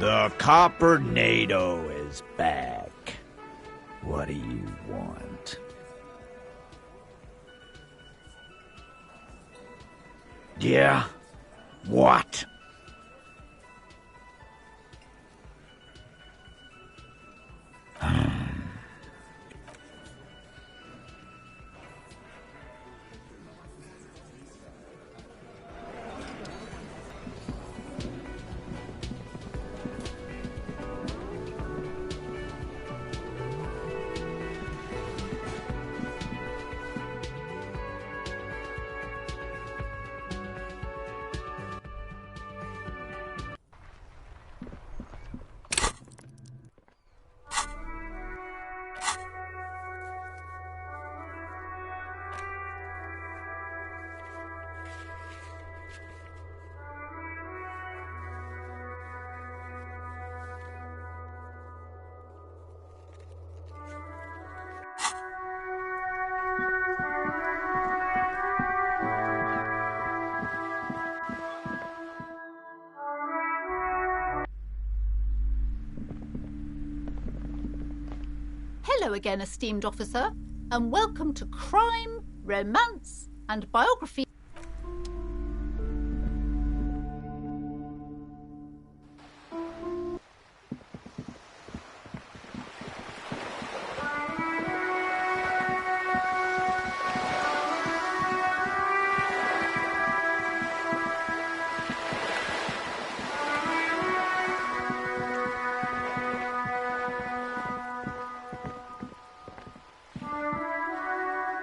The Coppernado is back. What do you want? Yeah? What? Hello again, esteemed officer, and welcome to Crime, Romance and Biography.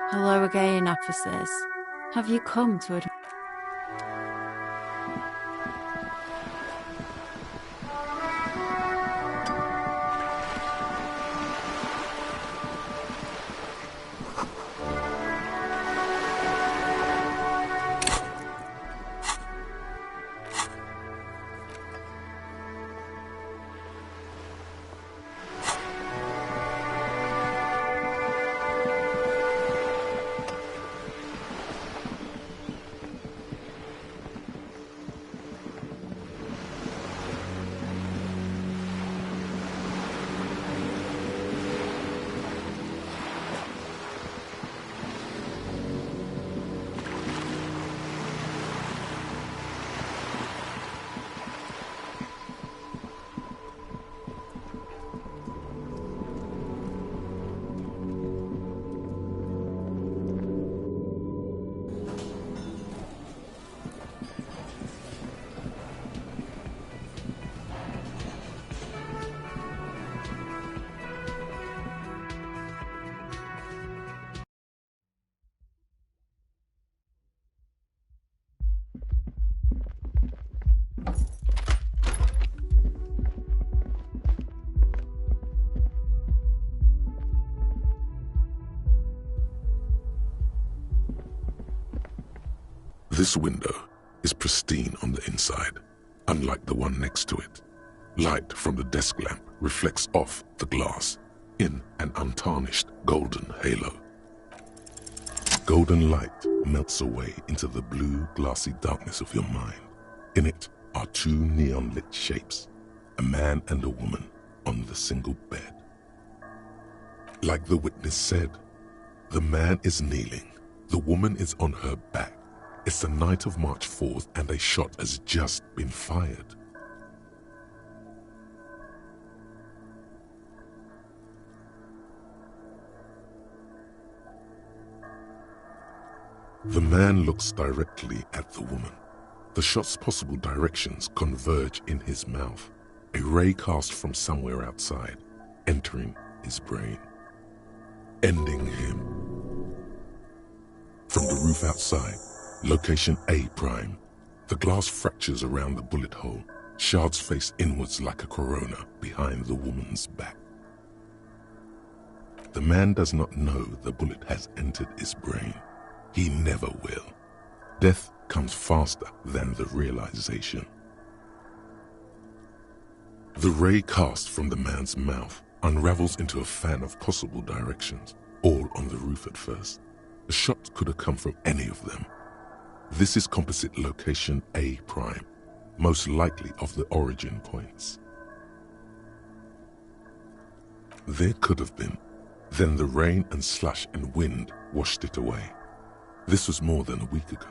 Hello again, officers. Have you come to admit? This window is pristine on the inside, unlike the one next to it. Light from the desk lamp reflects off the glass in an untarnished golden halo. Golden light melts away into the blue, glassy darkness of your mind. In it are two neon-lit shapes, a man and a woman on the single bed. Like the witness said, the man is kneeling, the woman is on her back. It's the night of March 4th and a shot has just been fired. The man looks directly at the woman. The shot's possible directions converge in his mouth, a ray cast from somewhere outside, entering his brain, ending him. From the roof outside, location A prime, the glass fractures around the bullet hole, shards face inwards like a corona behind the woman's back. The man does not know the bullet has entered his brain. He never will. Death comes faster than the realization. The ray cast from the man's mouth unravels into a fan of possible directions, all on the roof at first. The shot could have come from any of them. This is composite location A prime, most likely of the origin points. There could have been. Then the rain and slush and wind washed it away. This was more than a week ago.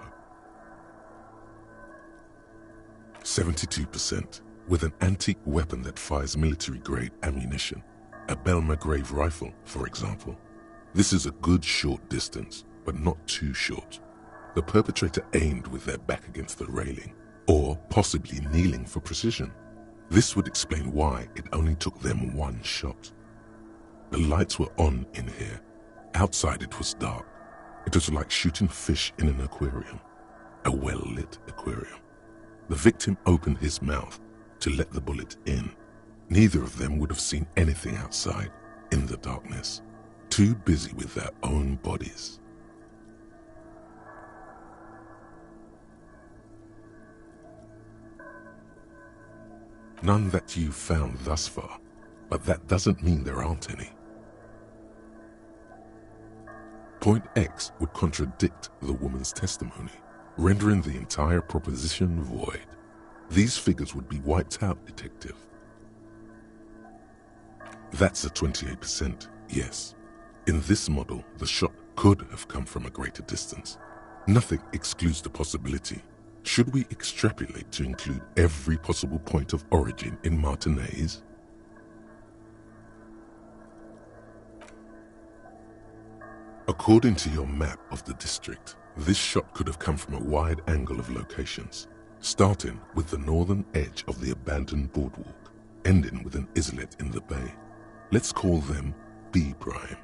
72%, with an antique weapon that fires military-grade ammunition. A Belma-grave rifle, for example. This is a good short distance, but not too short. The perpetrator aimed with their back against the railing, or possibly kneeling for precision. This would explain why it only took them one shot. The lights were on in here. Outside it was dark. It was like shooting fish in an aquarium, a well-lit aquarium. The victim opened his mouth to let the bullet in. Neither of them would have seen anything outside in the darkness, too busy with their own bodies. None that you've found thus far, but that doesn't mean there aren't any. Point X would contradict the woman's testimony, rendering the entire proposition void. These figures would be wiped out, detective. That's a 28%, yes. In this model, the shot could have come from a greater distance. Nothing excludes the possibility. Should we extrapolate to include every possible point of origin in Martinez? According to your map of the district, this shot could have come from a wide angle of locations, starting with the northern edge of the abandoned boardwalk, ending with an islet in the bay. Let's call them B prime.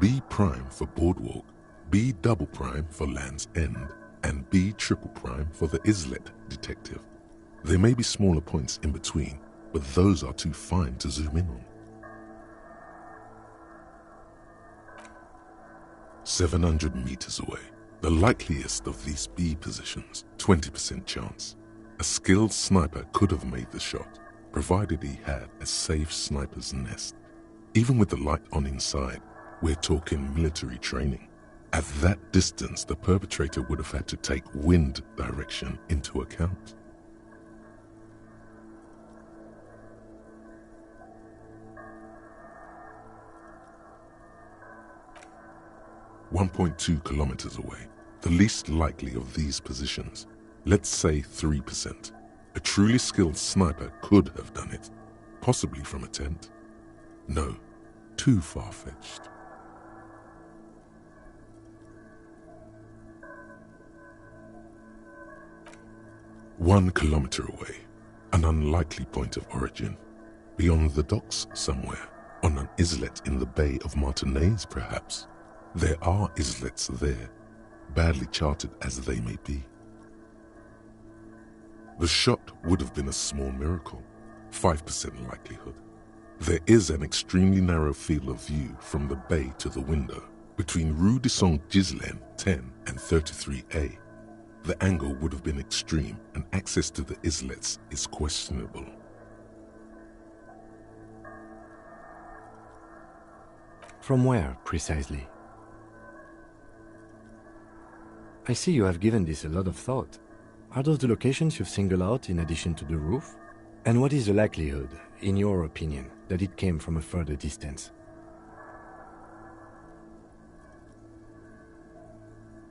B prime for boardwalk, B double prime for Land's End, and B triple prime for the islet, detective. There may be smaller points in between, but those are too fine to zoom in on. 700 meters away, the likeliest of these B positions, 20% chance. A skilled sniper could have made the shot, provided he had a safe sniper's nest. Even with the light on inside, we're talking military training. At that distance, the perpetrator would have had to take wind direction into account. .2 kilometers away, the least likely of these positions, let's say 3%. A truly skilled sniper could have done it, possibly from a tent. No, too far-fetched. .1 kilometer away, an unlikely point of origin. Beyond the docks somewhere, on an islet in the Bay of Martinez perhaps. There are islets there, badly charted as they may be. The shot would have been a small miracle, 5% likelihood. There is an extremely narrow field of view from the bay to the window, between Rue de Saint-Ghislain 10 and 33A. The angle would have been extreme, and access to the islets is questionable. From where, precisely? I see you have given this a lot of thought. Are those the locations you've singled out in addition to the roof? And what is the likelihood, in your opinion, that it came from a further distance?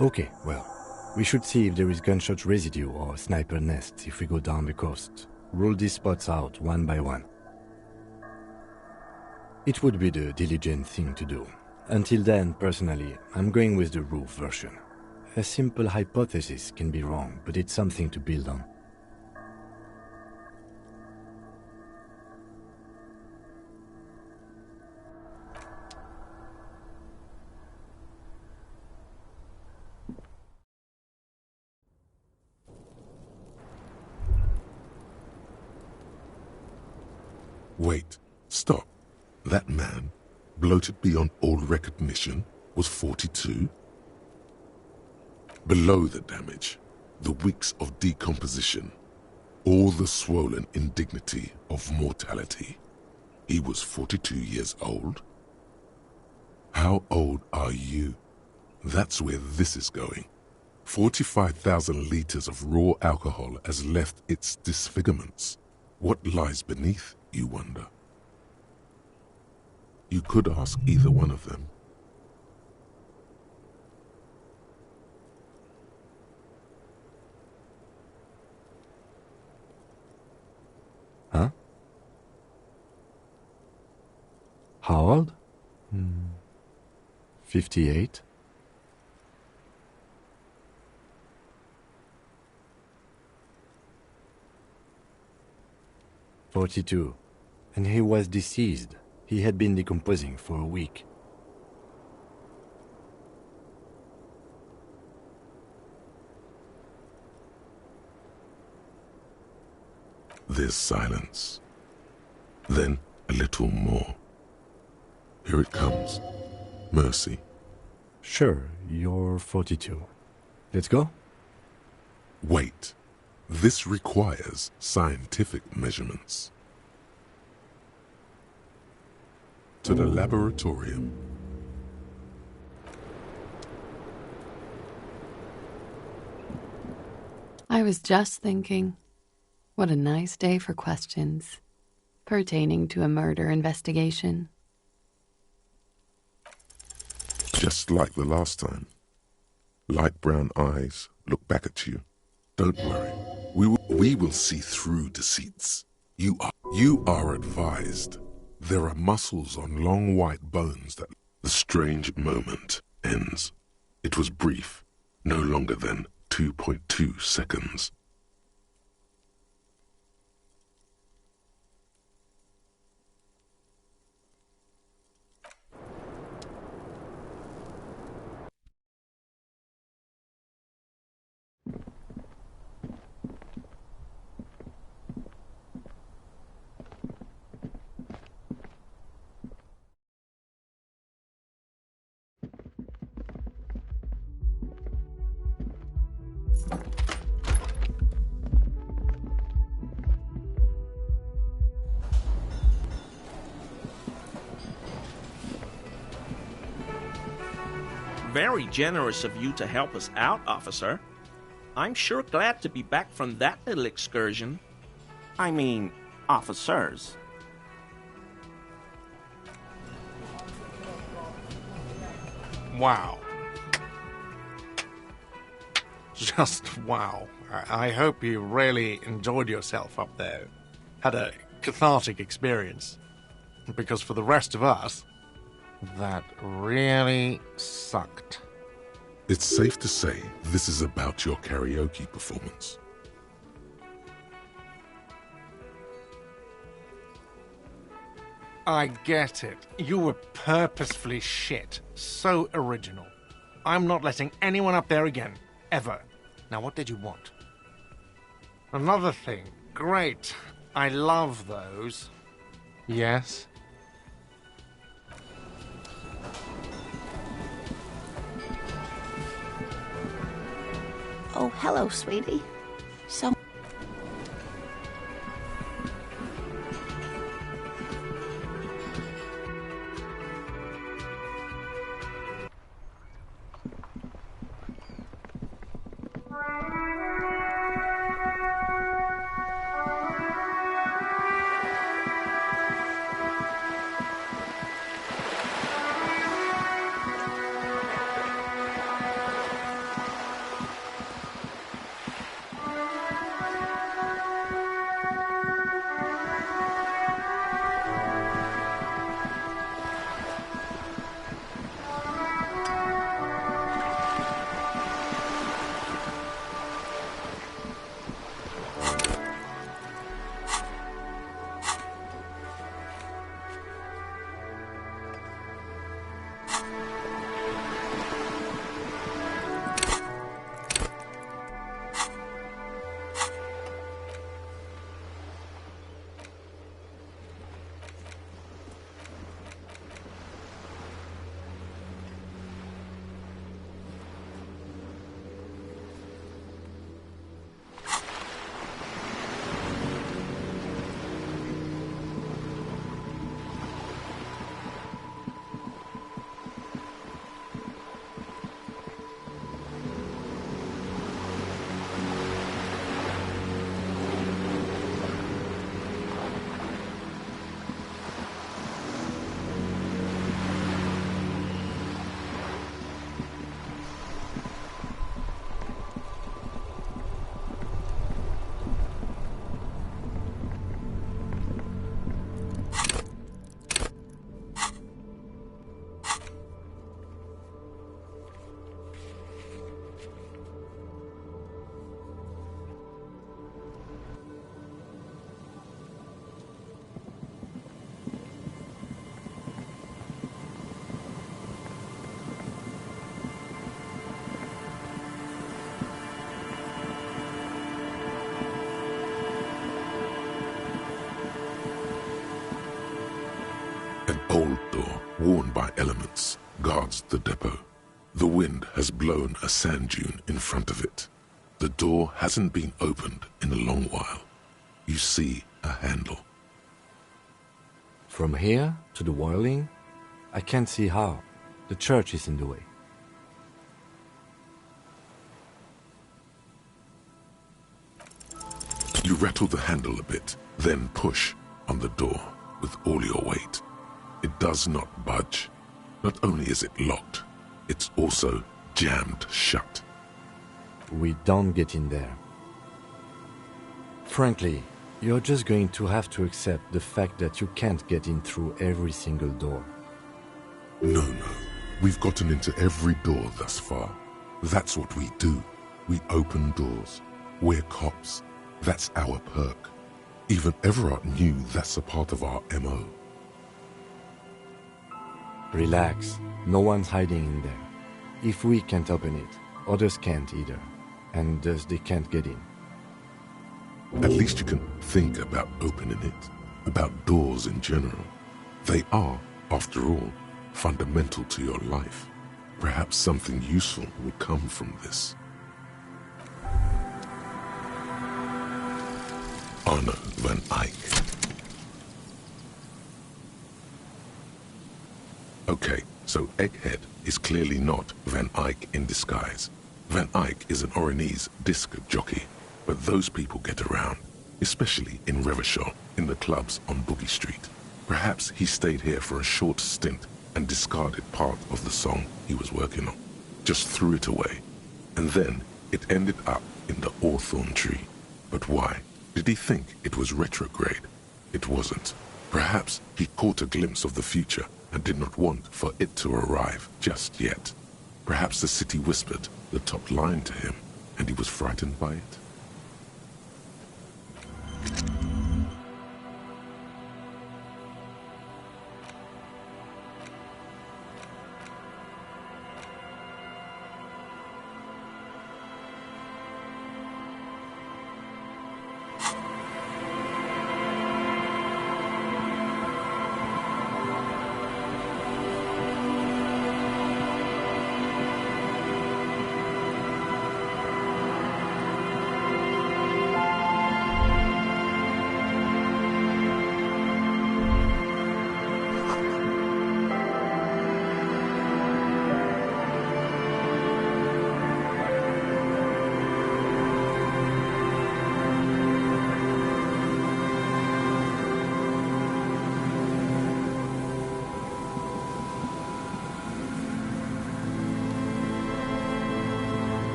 Okay, well, we should see if there is gunshot residue or sniper nests if we go down the coast. Rule these spots out one by one. It would be the diligent thing to do. Until then, personally, I'm going with the roof version. A simple hypothesis can be wrong, but it's something to build on. Wait, stop. That man, bloated beyond all recognition, was 42? Below the damage, the weeks of decomposition, all the swollen indignity of mortality. He was 42 years old? How old are you? That's where this is going. 45,000 liters of raw alcohol has left its disfigurements. What lies beneath, you wonder? You could ask either one of them. Huh? How old? 58? "42. And he was deceased. He had been decomposing for a week." There's silence. Then a little more. Here it comes. Mercy. "Sure, you're 42. Let's go?" Wait. This requires scientific measurements. To the laboratorium. I was just thinking, what a nice day for questions pertaining to a murder investigation. Just like the last time. Light brown eyes look back at you. Don't worry. We will see through deceits. You are advised. There are muscles on long white bones that the strange moment ends. It was brief, no longer than 2.2 seconds. Very generous of you to help us out, officer. I'm sure glad to be back from that little excursion. I mean, officers. Wow. Just wow. I hope you really enjoyed yourself up there. Had a cathartic experience. Because for the rest of us, that really sucked. It's safe to say this is about your karaoke performance. I get it. You were purposefully shit. So original. I'm not letting anyone up there again. Ever. Now what did you want? Another thing. Great. I love those. Yes? Oh, hello, sweetie. So... cold door, worn by elements, guards the depot. The wind has blown a sand dune in front of it. The door hasn't been opened in a long while. You see a handle. From here to the wiring, I can't see how. The church is in the way. You rattle the handle a bit, then push on the door with all your weight. It does not budge. Not only is it locked, it's also jammed shut. We don't get in there. Frankly, you're just going to have to accept the fact that you can't get in through every single door. No. We've gotten into every door thus far. That's what we do. We open doors. We're cops. That's our perk. Even Everard knew that's a part of our MO. Relax. No one's hiding in there. If we can't open it, others can't either. And thus they can't get in. At least you can think about opening it, about doors in general. They are, after all, fundamental to your life. Perhaps something useful will come from this. Arno van Eyck. Okay, so Egghead is clearly not Van Eyck in disguise. Van Eyck is an Oranese disc jockey, but those people get around, especially in Revachol, in the clubs on Boogie Street. Perhaps he stayed here for a short stint and discarded part of the song he was working on, just threw it away, and then it ended up in the hawthorn tree. But why? Did he think it was retrograde? It wasn't. Perhaps he caught a glimpse of the future and did not want for it to arrive just yet. Perhaps the city whispered the top line to him, and he was frightened by it.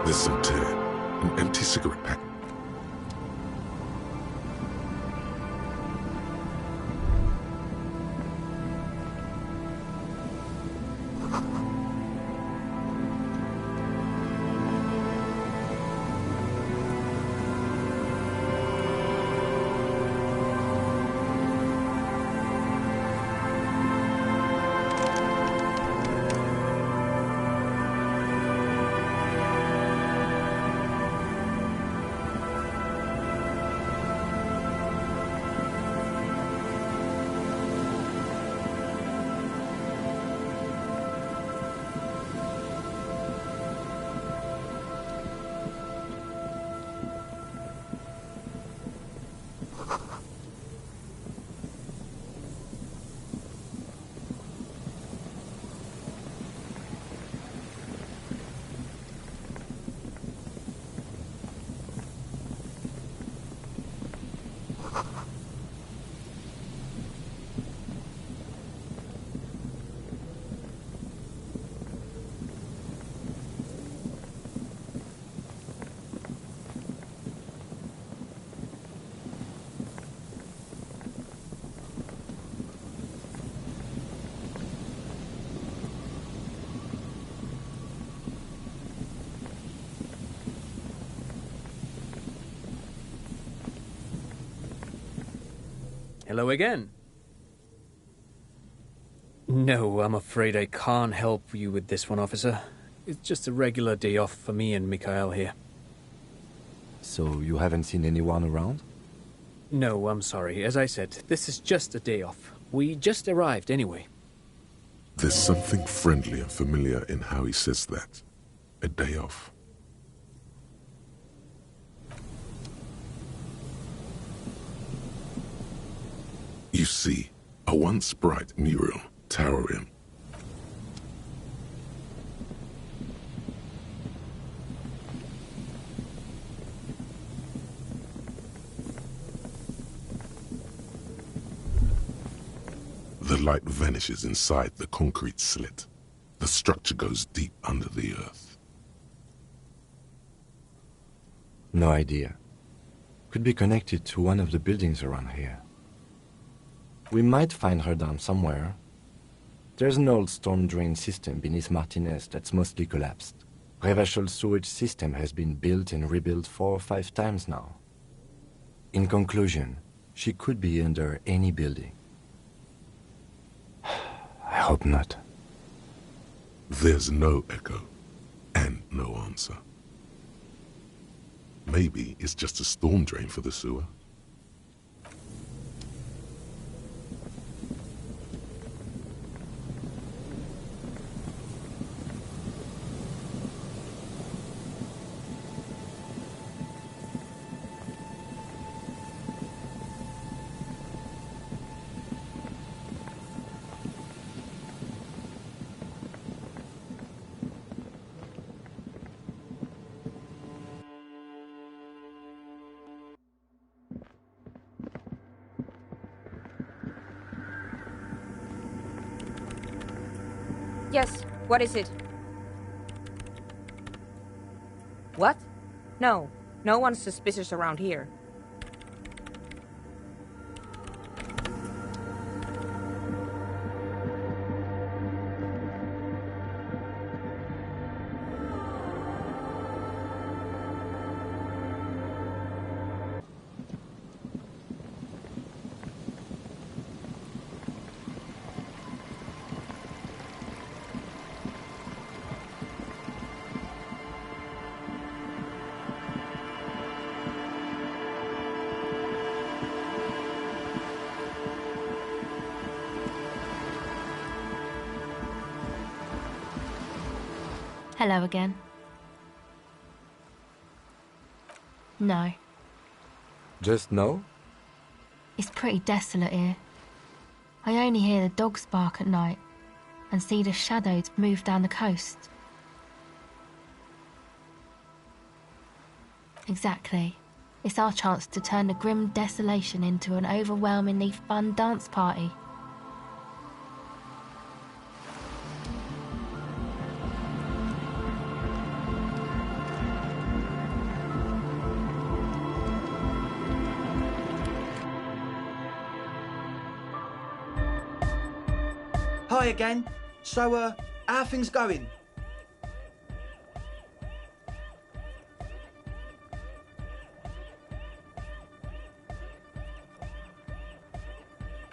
There's some tear, an empty cigarette pack. Hello again. No, I'm afraid I can't help you with this one, officer. It's just a regular day off for me and Mikhail here. So you haven't seen anyone around? No, I'm sorry. As I said, this is just a day off. We just arrived anyway. There's something friendly and familiar in how he says that. A day off. You see, a once bright mural towering. The light vanishes inside the concrete slit. The structure goes deep under the earth. No idea. Could be connected to one of the buildings around here. We might find her down somewhere. There's an old storm drain system beneath Martinez that's mostly collapsed. Revachel's sewage system has been built and rebuilt 4 or 5 times now. In conclusion, she could be under any building. I hope not. There's no echo, and no answer. Maybe it's just a storm drain for the sewer. Yes, what is it? What? No, no one's suspicious around here. Hello again. No. Just no? It's pretty desolate here. I only hear the dogs bark at night and see the shadows move down the coast. Exactly. It's our chance to turn the grim desolation into an overwhelmingly fun dance party. Hi again. So, how are things going?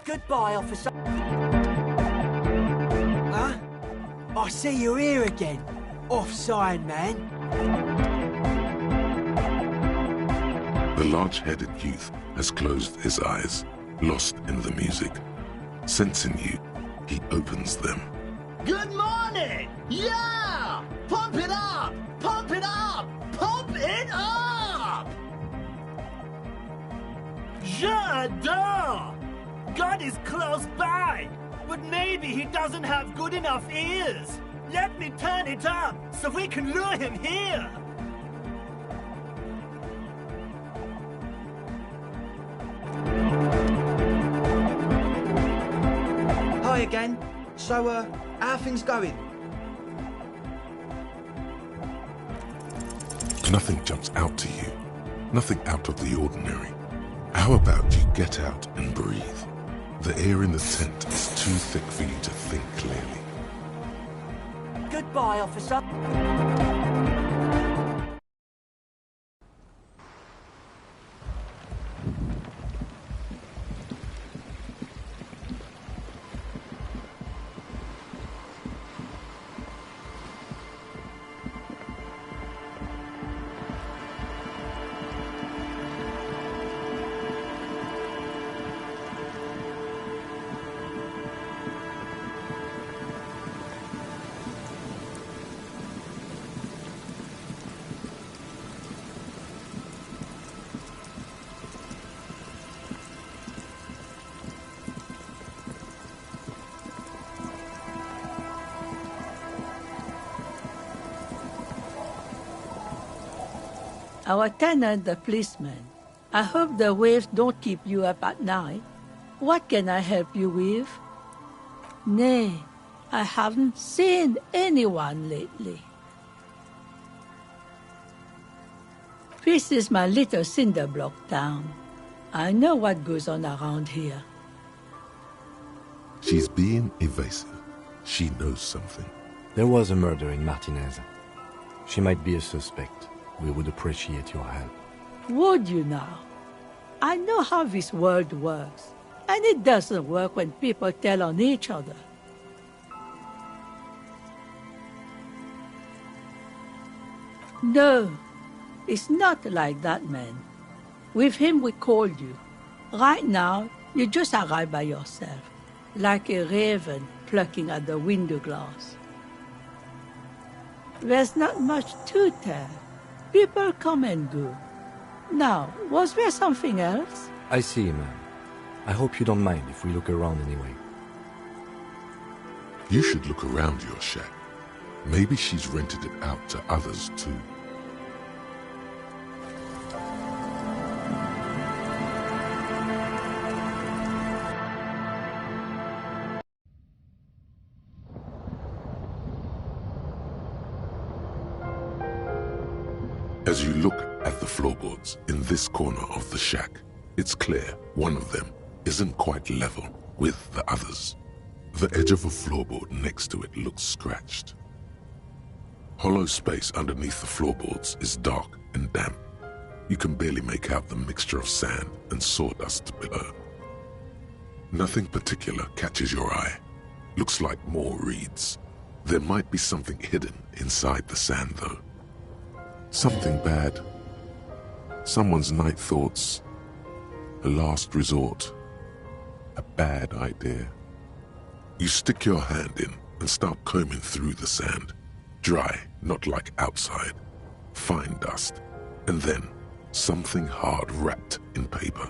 Goodbye, officer. Huh? I see you're here again. Offside, man. The large-headed youth has closed his eyes, lost in the music. Sensing you, he opens them. Good morning! Yeah! Pump it up! Pump it up! Pump it up! J'adore! God is close by, but maybe he doesn't have good enough ears. Let me turn it up so we can lure him here. Hi again. So, how are things going? Nothing jumps out to you. Nothing out of the ordinary. How about you get out and breathe? The air in the tent is too thick for you to think clearly. Goodbye, officer. Our tenant, the policeman. I hope the waves don't keep you up at night. What can I help you with? Nay, I haven't seen anyone lately. This is my little cinder block town. I know what goes on around here. She's being evasive. She knows something. There was a murder in Martinez. She might be a suspect. We would appreciate your help. Would you now? I know how this world works, and it doesn't work when people tell on each other. No, it's not like that, man. With him we called you. Right now, you just arrive by yourself, like a raven plucking at the window glass. There's not much to tell. People come and go. Now, was there something else? I see, ma'am. I hope you don't mind if we look around anyway. You should look around your shack. Maybe she's rented it out to others too. As you look at the floorboards in this corner of the shack, it's clear one of them isn't quite level with the others. The edge of a floorboard next to it looks scratched. Hollow space underneath the floorboards is dark and damp. You can barely make out the mixture of sand and sawdust below. Nothing particular catches your eye. Looks like more reeds. There might be something hidden inside the sand though. Something bad. Someone's night thoughts. A last resort. A bad idea. You stick your hand in and start combing through the sand. Dry, not like outside. Fine dust. And then, something hard wrapped in paper.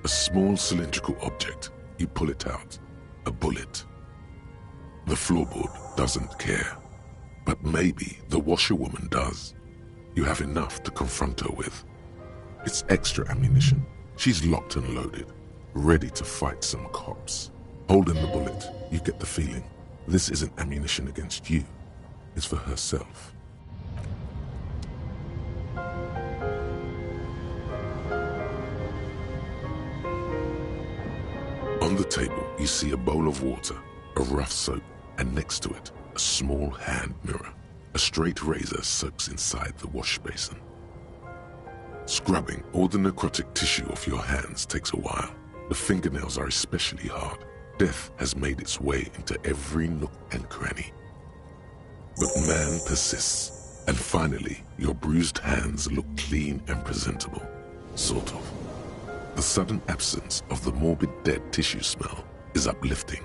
A small cylindrical object. You pull it out. A bullet. The floorboard doesn't care. But maybe the washerwoman does. You have enough to confront her with. It's extra ammunition. She's locked and loaded, ready to fight some cops. Holding the bullet, you get the feeling this isn't ammunition against you. It's for herself. On the table, you see a bowl of water, a rough soap, and next to it, a small hand mirror. A straight razor soaks inside the wash basin. Scrubbing all the necrotic tissue off your hands takes a while. The fingernails are especially hard. Death has made its way into every nook and cranny. But man persists, and finally, your bruised hands look clean and presentable. Sort of. The sudden absence of the morbid dead tissue smell is uplifting.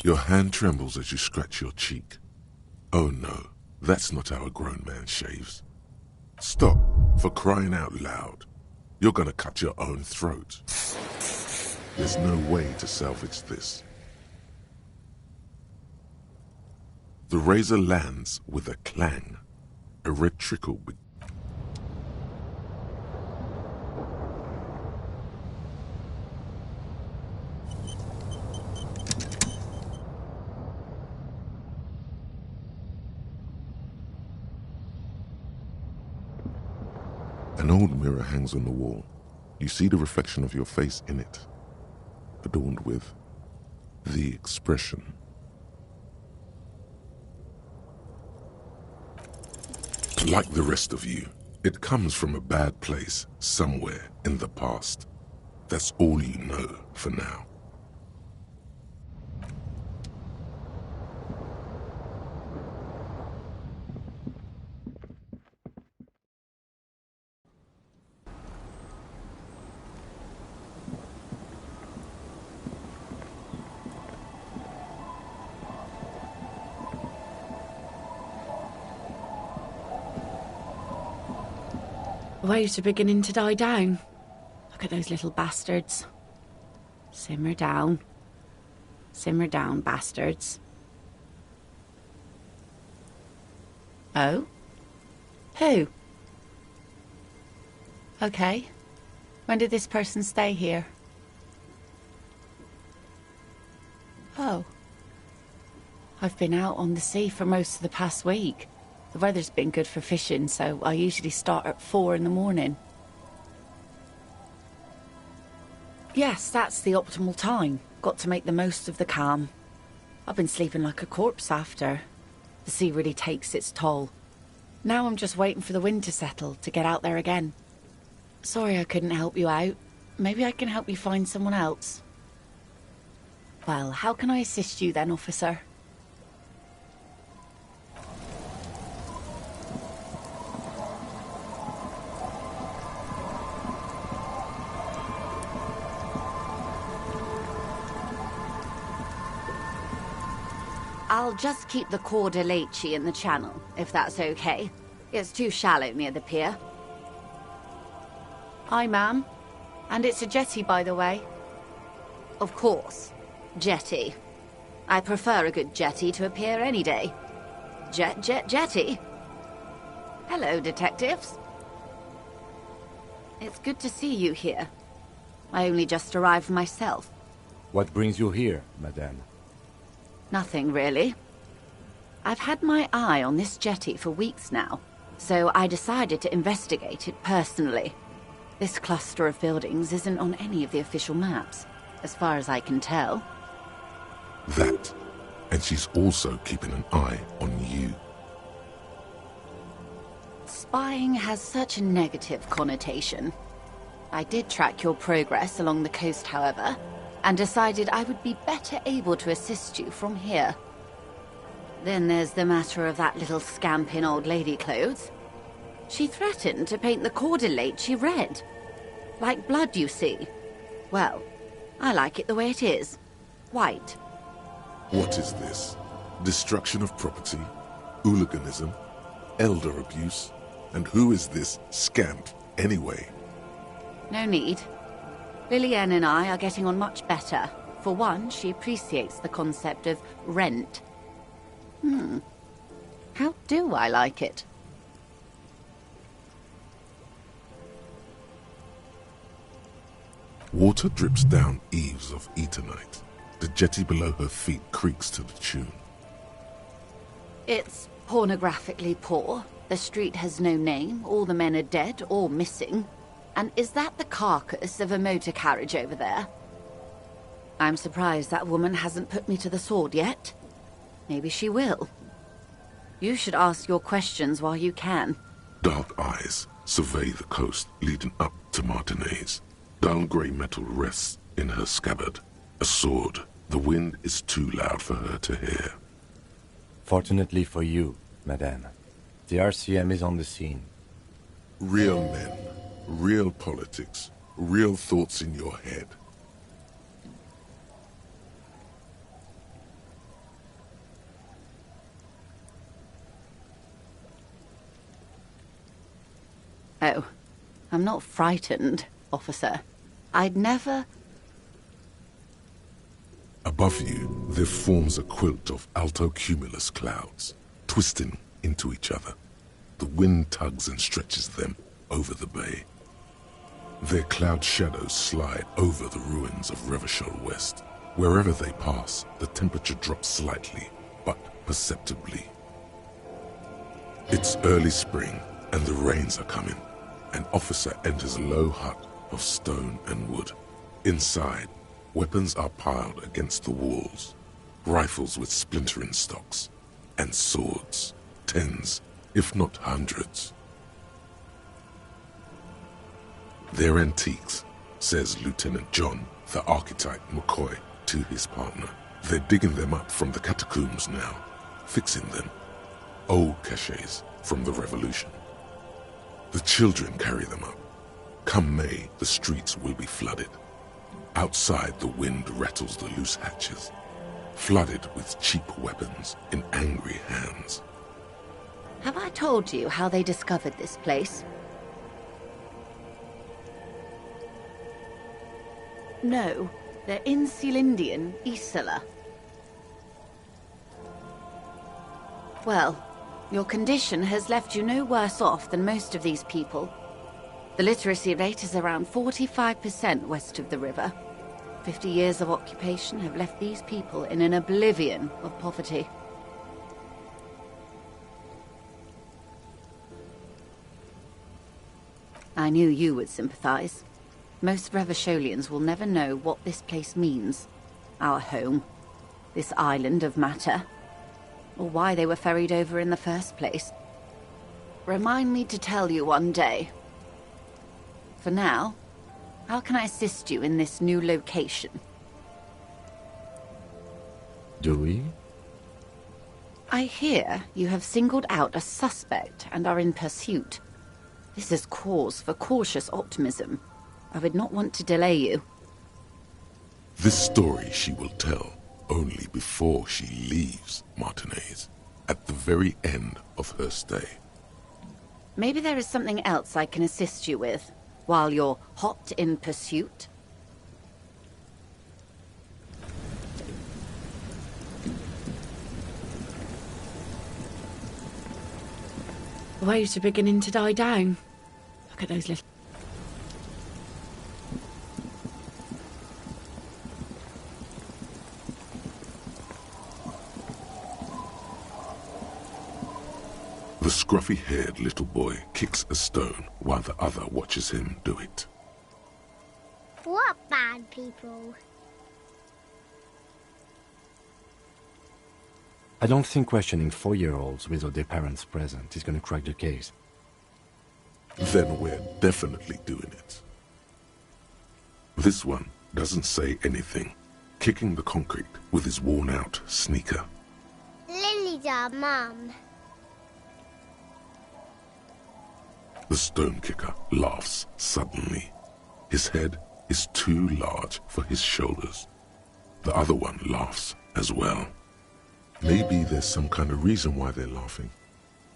Your hand trembles as you scratch your cheek. Oh no, that's not how a grown man shaves. Stop, for crying out loud. You're gonna cut your own throat. There's no way to salvage this. The razor lands with a clang. A red trickle An old mirror hangs on the wall. You see the reflection of your face in it, adorned with the expression. Like the rest of you, it comes from a bad place somewhere in the past. That's all you know for now. Waves are beginning to die down. Look at those little bastards. Simmer down. Simmer down, bastards. Oh? Who? Okay. When did this person stay here? Oh. I've been out on the sea for most of the past week. The weather's been good for fishing, so I usually start at 4 in the morning. Yes, that's the optimal time. Got to make the most of the calm. I've been sleeping like a corpse after. The sea really takes its toll. Now I'm just waiting for the wind to settle to get out there again. Sorry I couldn't help you out. Maybe I can help you find someone else. Well, how can I assist you then, officer? I'll just keep the Corda Lacey in the channel, if that's okay. It's too shallow near the pier. Aye, ma'am. And it's a jetty, by the way. Of course. Jetty. I prefer a good jetty to a pier any day. Jetty. Hello, detectives. It's good to see you here. I only just arrived myself. What brings you here, madame? Nothing, really. I've had my eye on this jetty for weeks now, so I decided to investigate it personally. This cluster of buildings isn't on any of the official maps, as far as I can tell. That. And she's also keeping an eye on you. Spying has such a negative connotation. I did track your progress along the coast, however, and decided I would be better able to assist you from here. Then there's the matter of that little scamp in old lady clothes. She threatened to paint the Corda Lacey red. Like blood, you see. Well, I like it the way it is. White. What is this? Destruction of property? Hooliganism? Elder abuse? And who is this scamp, anyway? No need. Lillian and I are getting on much better. For one, she appreciates the concept of rent. How do I like it? Water drips down eaves of Eternite. The jetty below her feet creaks to the tune. It's pornographically poor. The street has no name. All the men are dead or missing. And is that the carcass of a motor carriage over there? I'm surprised that woman hasn't put me to the sword yet. Maybe she will. You should ask your questions while you can. Dark eyes survey the coast leading up to Martinez. Dull grey metal rests in her scabbard. A sword. The wind is too loud for her to hear. Fortunately for you, madame, the RCM is on the scene. Real men. Real politics, real thoughts in your head. Oh, I'm not frightened, officer. I'd never... Above you, there forms a quilt of altocumulus clouds, twisting into each other. The wind tugs and stretches them over the bay. Their cloud shadows slide over the ruins of Revachol West. Wherever they pass, the temperature drops slightly, but perceptibly. It's early spring, and the rains are coming. An officer enters a low hut of stone and wood. Inside, Weapons are piled against the walls. Rifles with splintering stocks. And swords. Tens, if not hundreds. They're antiques, says Lieutenant John, the archetype McCoy, to his partner. They're digging them up from the catacombs now, fixing them. Old caches from the Revolution. The children carry them up. Come May, the streets will be flooded. Outside, the wind rattles the loose hatches, flooded with cheap weapons in angry hands. Have I told you how they discovered this place? No, they're in Sealindian, Isla. Well, your condition has left you no worse off than most of these people. The literacy rate is around 45% west of the river. 50 years of occupation have left these people in an oblivion of poverty. I knew you would sympathize. Most Revacholians will never know what this place means. Our home. This island of matter. Or why they were ferried over in the first place. Remind me to tell you one day. For now, how can I assist you in this new location? Do we? I hear you have singled out a suspect and are in pursuit. This is cause for cautious optimism. I would not want to delay you. This story she will tell only before she leaves Martinez, at the very end of her stay. Maybe there is something else I can assist you with, while you're hot in pursuit? The waves are beginning to die down. Look at those little... The scruffy-haired little boy kicks a stone while the other watches him do it. What bad people? I don't think questioning 4-year-olds without their parents present is going to crack the case. Then we're definitely doing it. This one doesn't say anything, kicking the concrete with his worn-out sneaker. Lily's our mum. The stone kicker laughs suddenly. His head is too large for his shoulders. The other one laughs as well. Maybe there's some kind of reason why they're laughing.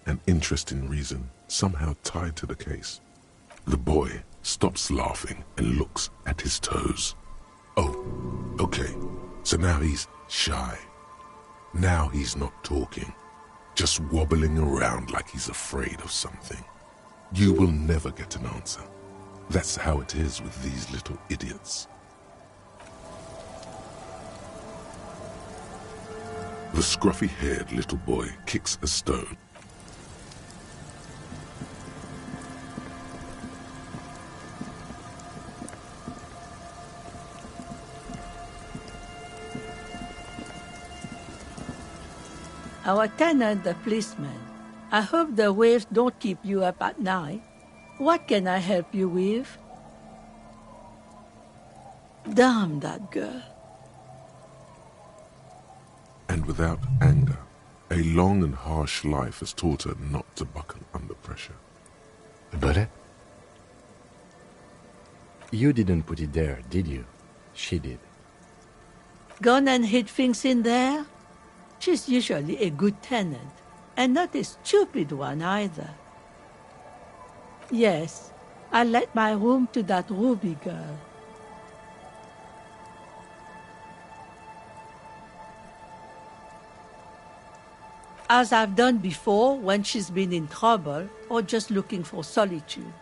An interesting reason, somehow tied to the case. The boy stops laughing and looks at his toes. Oh, okay. So now he's shy. Now he's not talking, just wobbling around like he's afraid of something. You will never get an answer. That's how it is with these little idiots. The scruffy-haired little boy kicks a stone. Our tenant, the policeman. I hope the waves don't keep you up at night. What can I help you with? Damn that girl. And without anger, a long and harsh life has taught her not to buckle under pressure. But you didn't put it there, did you? She did. Gone and hid things in there? She's usually a good tenant, and not a stupid one either. Yes, I let my room to that Ruby girl. As I've done before when she's been in trouble or just looking for solitude.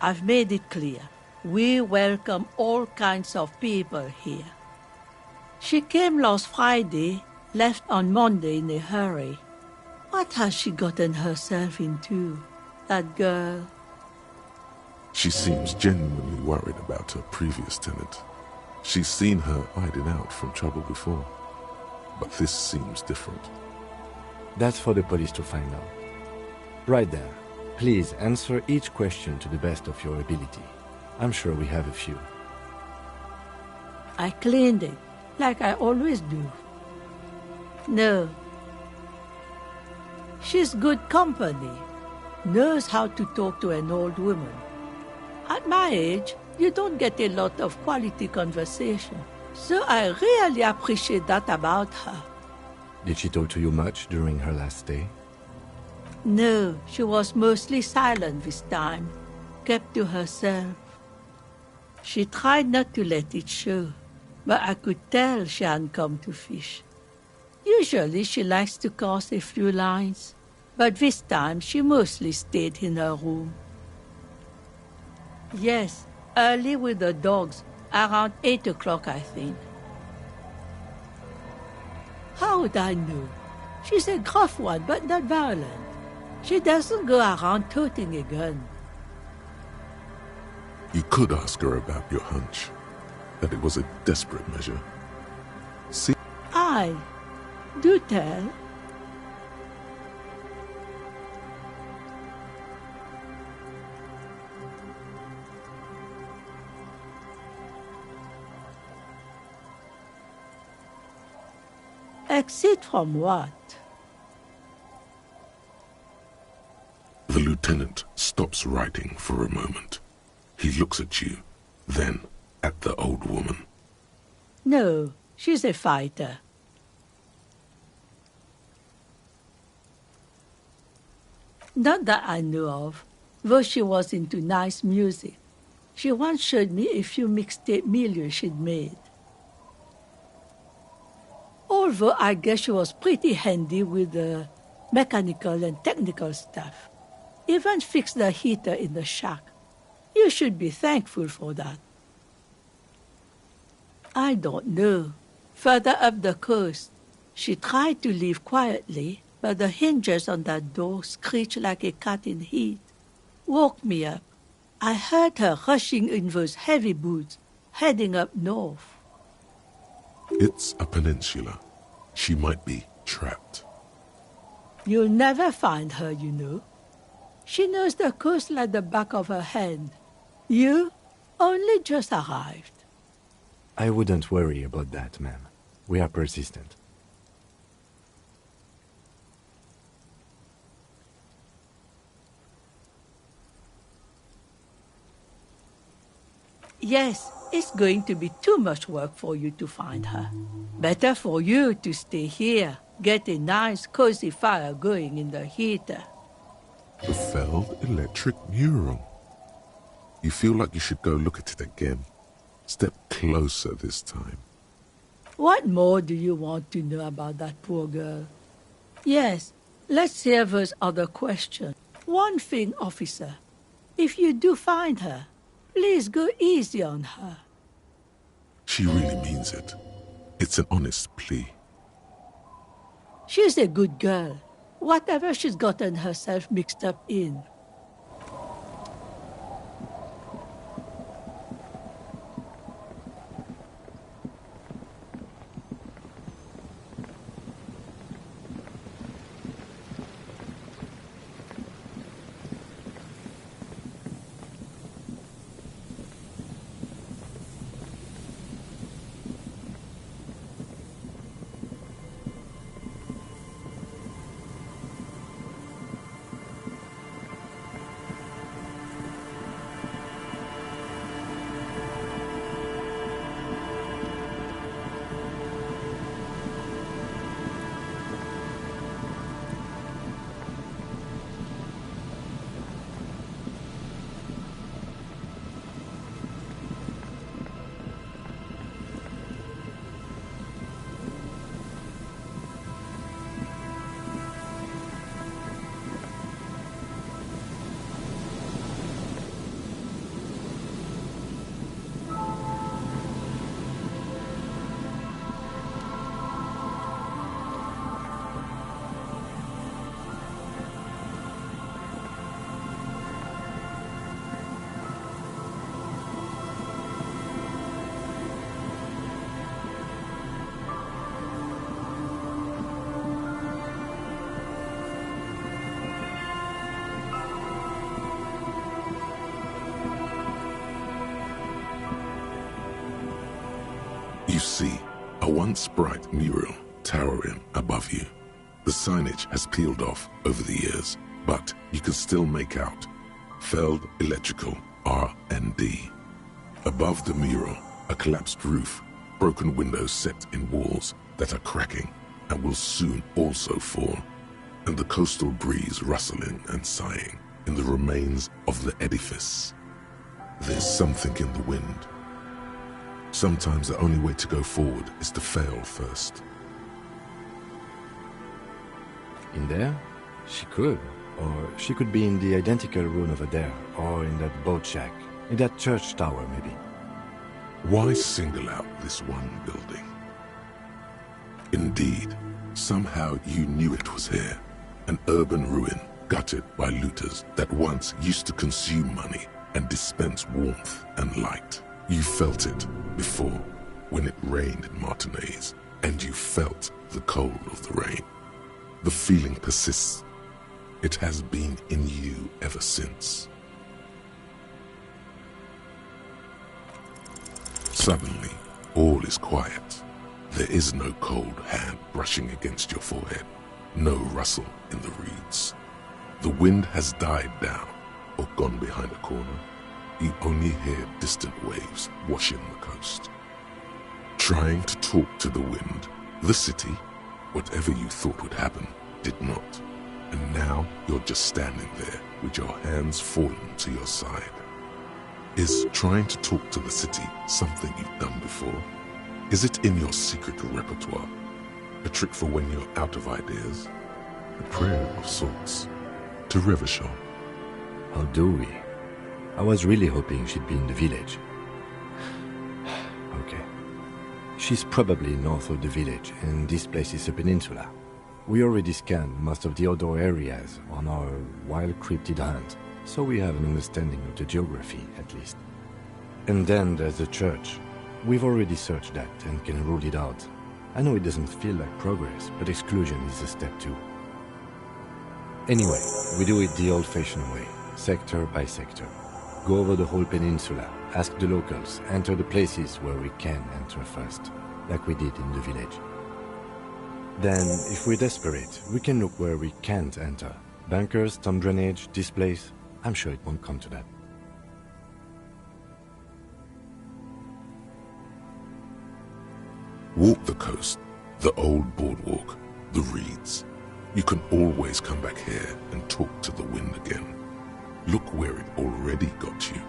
I've made it clear, we welcome all kinds of people here. She came last Friday, left on Monday in a hurry. What has she gotten herself into, that girl? She seems genuinely worried about her previous tenant. She's seen her hiding out from trouble before, but this seems different. That's for the police to find out. Right there. Please answer each question to the best of your ability. I'm sure we have a few. I cleaned it, like I always do. No. She's good company. Knows how to talk to an old woman. At my age, you don't get a lot of quality conversation. So I really appreciate that about her. Did she talk to you much during her last stay? No, she was mostly silent this time. Kept to herself. She tried not to let it show, but I could tell she hadn't come to fish. Usually she likes to cast a few lines, but this time she mostly stayed in her room. Yes, early with the dogs, around 8 o'clock, I think. How would I know? She's a gruff one, but not violent. She doesn't go around toting a gun. You could ask her about your hunch, that it was a desperate measure. See? Do tell. Exit from what? The lieutenant stops writing for a moment. He looks at you, then at the old woman. No, she's a fighter. Not that I know of, though she was into nice music. She once showed me a few mixtape milieux she'd made. Although I guess she was pretty handy with the mechanical and technical stuff. Even fixed the heater in the shack. You should be thankful for that. I don't know. Further up the coast, she tried to leave quietly, but the hinges on that door screeched like a cat in heat. Woke me up. I heard her rushing in those heavy boots, heading up north. It's a peninsula. She might be trapped. You'll never find her, you know. She knows the coast like the back of her hand. You only just arrived. I wouldn't worry about that, ma'am. We are persistent. Yes, it's going to be too much work for you to find her. Better for you to stay here, get a nice cozy fire going in the heater. The Feld Electric Mural. You feel like you should go look at it again. Step closer this time. What more do you want to know about that poor girl? Yes, let's hear those other questions. One thing, officer. If you do find her, please go easy on her. She really means it. It's an honest plea. She's a good girl. Whatever she's gotten herself mixed up in. You see a once bright mural towering above you. The signage has peeled off over the years, but you can still make out Feld Electrical R&D. Above the mural, a collapsed roof, broken windows set in walls that are cracking and will soon also fall, and the coastal breeze rustling and sighing in the remains of the edifice. There's something in the wind. Sometimes the only way to go forward is to fail first. In there? She could. Or she could be in the identical room over there, or in that boat shack, in that church tower maybe. Why single out this one building? Indeed, somehow you knew it was here, an urban ruin gutted by looters that once used to consume money and dispense warmth and light. You felt it before when it rained in Martinez, and you felt the cold of the rain. The feeling persists. It has been in you ever since. Suddenly, all is quiet. There is no cold hand brushing against your forehead, no rustle in the reeds. The wind has died down or gone behind a corner. You only hear distant waves washing the coast. Trying to talk to the wind, the city, whatever you thought would happen, did not. And now you're just standing there with your hands fallen to your side. Is trying to talk to the city something you've done before? Is it in your secret repertoire? A trick for when you're out of ideas? A prayer of sorts? To Revachol? How do we? I was really hoping she'd be in the village. Okay. She's probably north of the village, and this place is a peninsula. We already scanned most of the outdoor areas on our wild cryptid hunt, so we have an understanding of the geography, at least. And then there's the church. We've already searched that and can rule it out. I know it doesn't feel like progress, but exclusion is a step too. Anyway, we do it the old-fashioned way, sector by sector. Go over the whole peninsula, ask the locals, enter the places where we can enter first, like we did in the village. Then, if we're desperate, we can look where we can't enter. Bunkers, storm drainage, this place. I'm sure it won't come to that. Walk the coast, the old boardwalk, the reeds. You can always come back here and talk to the wind again. Look where it already got you.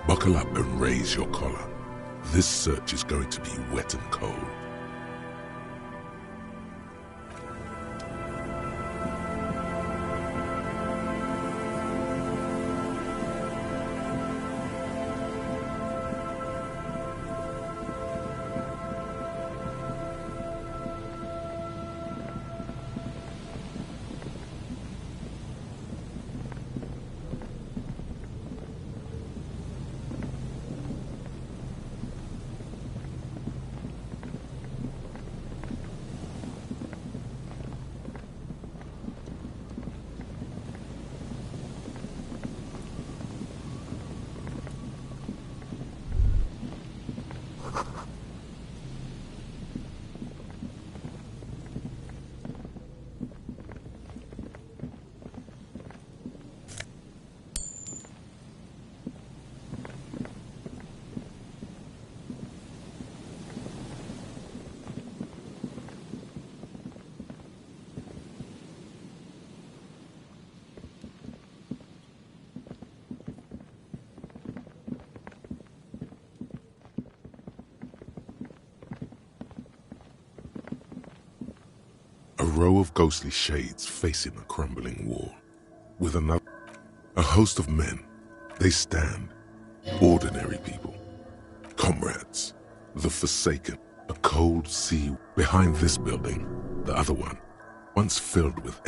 Buckle up and raise your collar. This search is going to be wet and cold. A row of ghostly shades facing a crumbling wall. With a host of men, they stand, ordinary people, comrades, the forsaken, a cold sea behind this building, the other one, once filled with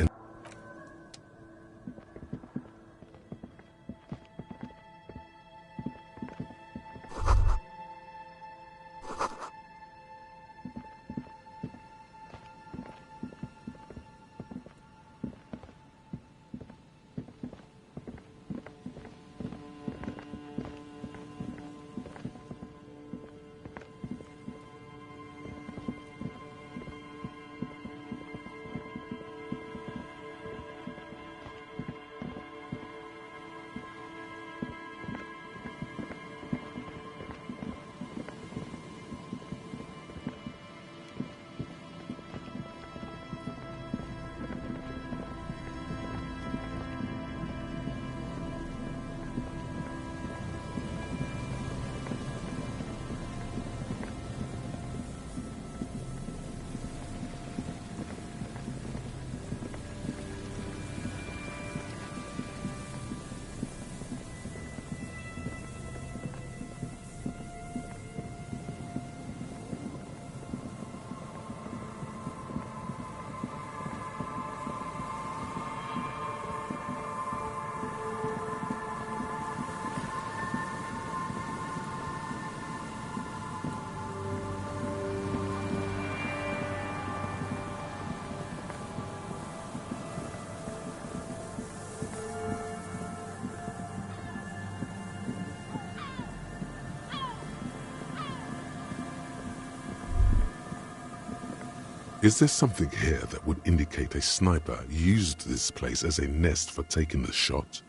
Is there something here that would indicate a sniper used this place as a nest for taking the shot?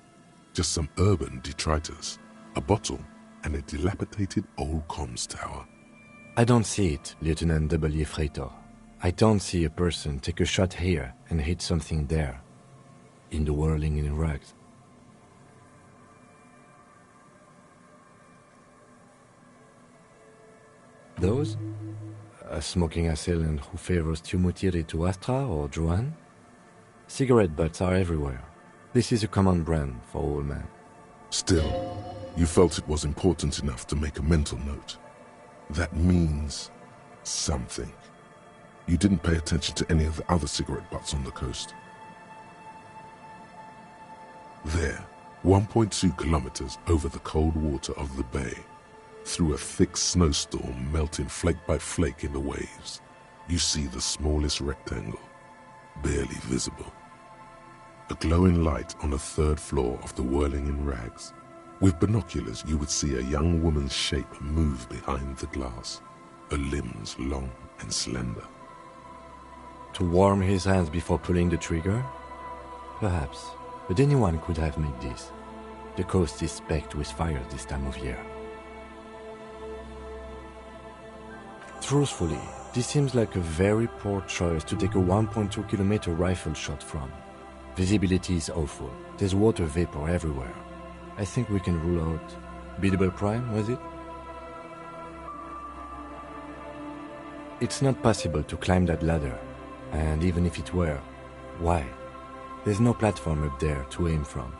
Just some urban detritus, a bottle, and a dilapidated old comms tower. I don't see it, Lieutenant W. Freitor. I don't see a person take a shot here and hit something there, in the whirling in rags. Those? A smoking assailant who favors Tumutiri to Astra or Joan? Cigarette butts are everywhere. This is a common brand for all men. Still, you felt it was important enough to make a mental note. That means something. You didn't pay attention to any of the other cigarette butts on the coast. There, 1.2 kilometers over the cold water of the bay, through a thick snowstorm melting flake by flake in the waves, you see the smallest rectangle, barely visible. A glowing light on the third floor of the whirling in rags. With binoculars, you would see a young woman's shape move behind the glass, her limbs long and slender. To warm his hands before pulling the trigger? Perhaps, but anyone could have made this. The coast is specked with fire this time of year. Truthfully, this seems like a very poor choice to take a 1.2 kilometer rifle shot from. Visibility is awful. There's water vapor everywhere. I think we can rule out biddable prime, was it? It's not possible to climb that ladder, and even if it were, why? There's no platform up there to aim from.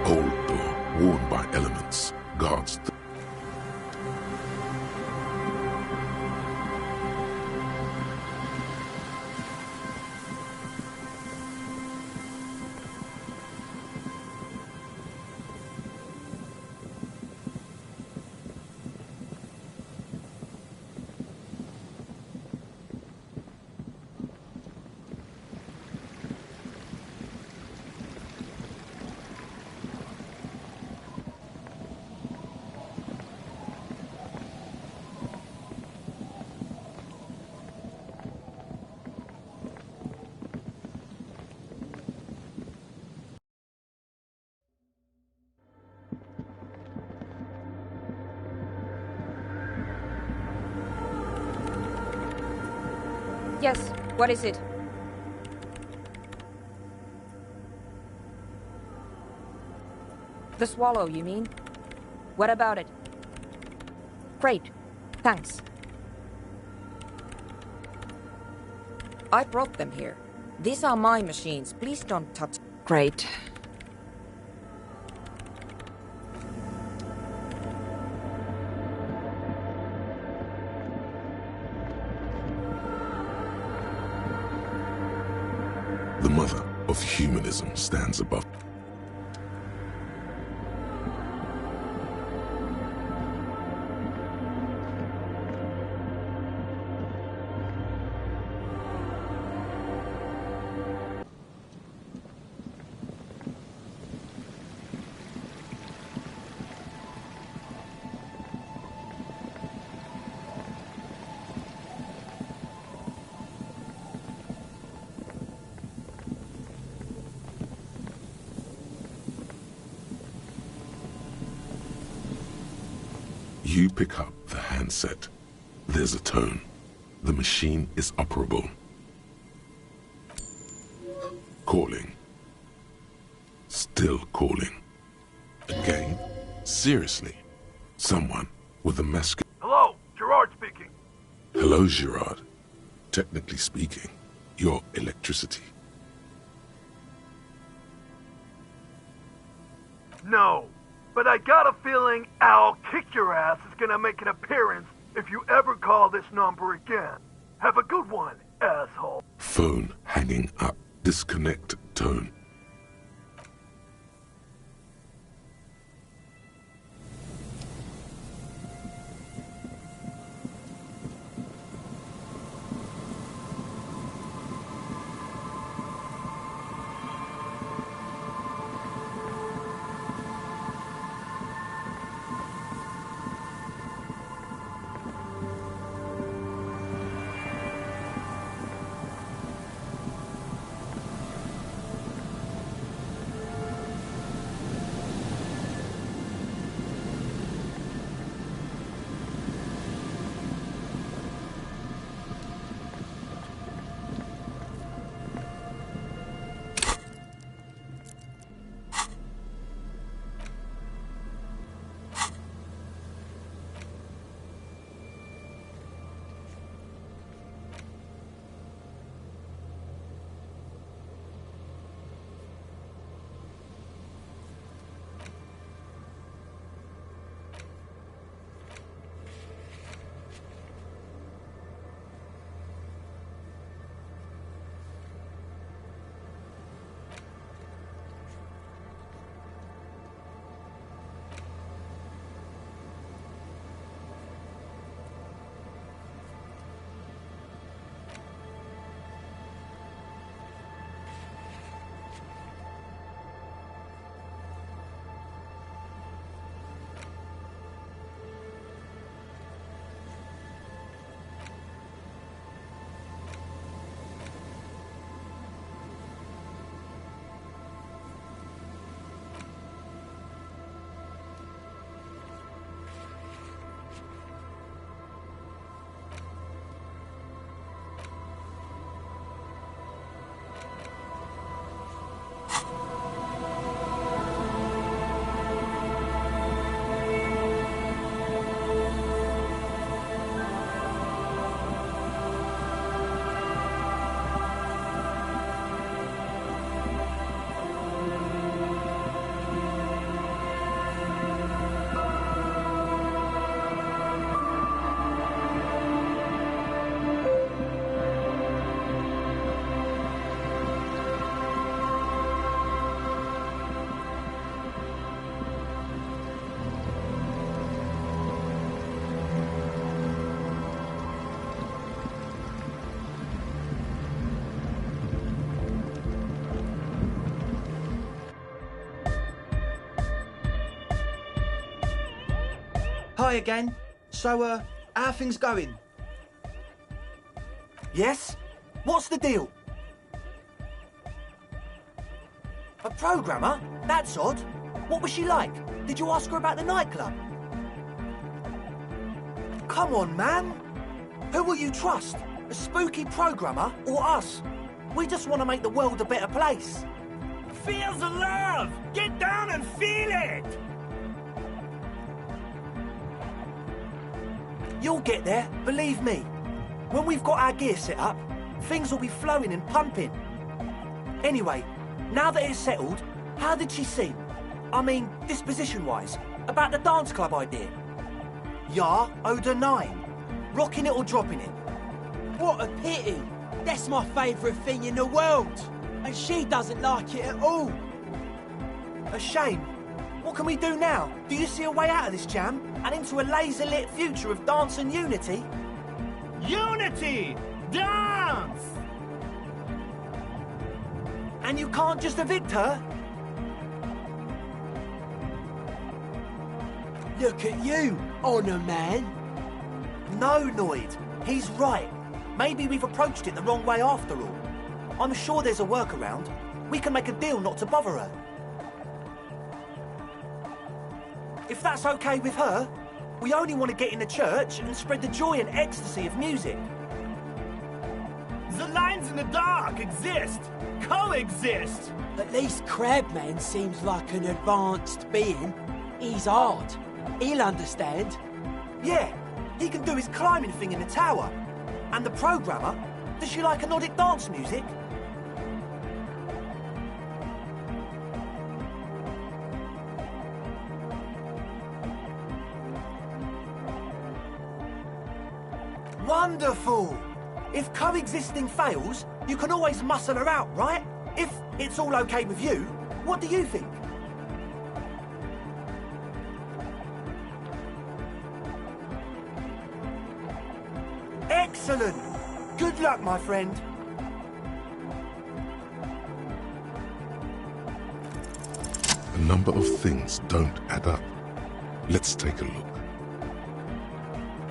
Old door, worn by elements, guards Yes, what is it? The swallow, you mean? What about it? Great, thanks. I brought them here. These are my machines. Please don't touch. Great. The mother of humanism stands above. You pick up the handset. There's a tone. The machine is operable. Calling. Still calling. Again? Seriously? Someone with a mask. Hello, Gerard speaking. Hello, Girard. Technically speaking, you're electricity. No, but I got a feeling I'll kick your ass is gonna make an appearance if you ever call this number again. Have a good one, asshole. Phone hanging up. Disconnect tone. Hi again. So, how are things going? Yes? What's the deal? A programmer? That's odd. What was she like? Did you ask her about the nightclub? Come on, man. Who will you trust? A spooky programmer or us? We just want to make the world a better place. Feel the love! Get down and feel it! You'll get there, believe me. When we've got our gear set up, things will be flowing and pumping. Anyway, now that it's settled, how did she seem? I mean, disposition-wise, about the dance club idea. Ja oder nein? Rocking it or dropping it? What a pity. That's my favourite thing in the world. And she doesn't like it at all. A shame. What can we do now? Do you see a way out of this jam? And into a laser-lit future of dance and unity? Unity! Dance! And you can't just evict her? Look at you, Honour Man. No, Noid. He's right. Maybe we've approached it the wrong way after all. I'm sure there's a workaround. We can make a deal not to bother her. If that's okay with her, we only want to get in the church and spread the joy and ecstasy of music. The lines in the dark exist, coexist. At least Crabman seems like an advanced being. He's hard. He'll understand. Yeah, He can do his climbing thing in the tower. And the programmer, does she like Nordic dance music? Wonderful! If coexisting fails, you can always muscle her out, right? If it's all okay with you, what do you think? Excellent! Good luck, my friend. A number of things don't add up. Let's take a look.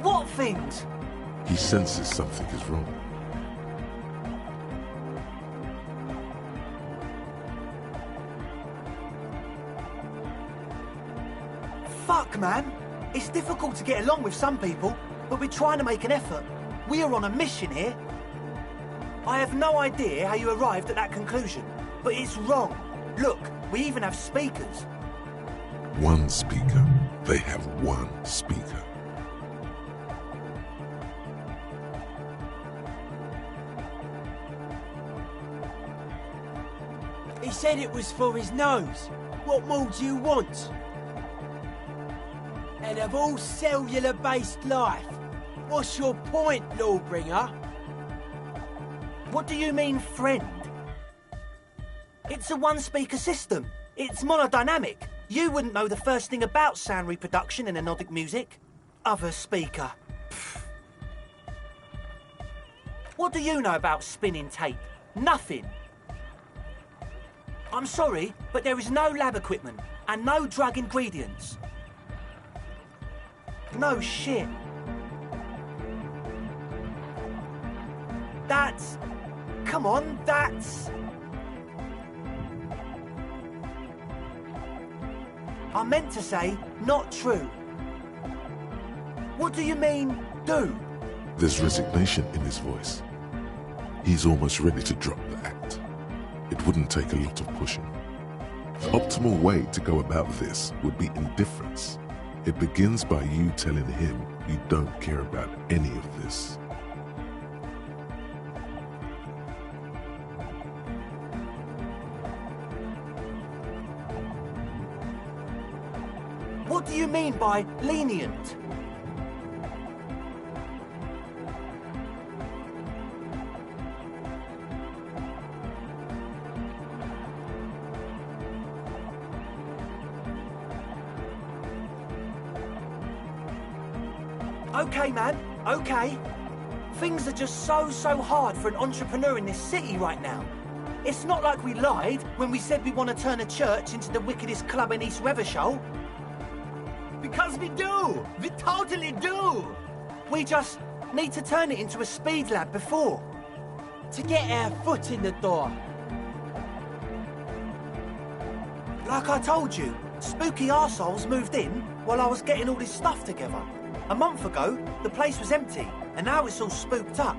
What things? He senses something is wrong. Fuck, man. It's difficult to get along with some people, but we're trying to make an effort. We are on a mission here. I have no idea how you arrived at that conclusion, but it's wrong. Look, we even have speakers. One speaker. They have one speaker. He said it was for his nose. What more do you want? And of all cellular-based life, what's your point, Lawbringer? What do you mean, friend? It's a one-speaker system. It's monodynamic. You wouldn't know the first thing about sound reproduction in anodic music. Other speaker. Pfft. What do you know about spinning tape? Nothing. I'm sorry, but there is no lab equipment and no drug ingredients. No shit. That's... Come on, that's... I meant to say, not true. What do you mean, do? There's resignation in his voice. He's almost ready to drop the act. It wouldn't take a lot of pushing. The optimal way to go about this would be indifference. It begins by you telling him you don't care about any of this. What do you mean by lenient? Okay, man, okay. Things are just so hard for an entrepreneur in this city right now. It's not like we lied when we said we want to turn a church into the wickedest club in East Revershoal. Because we do! We totally do! We just need to turn it into a speed lab before. To get our foot in the door. Like I told you, spooky arseholes moved in while I was getting all this stuff together. A month ago, the place was empty, and now it's all spooked up.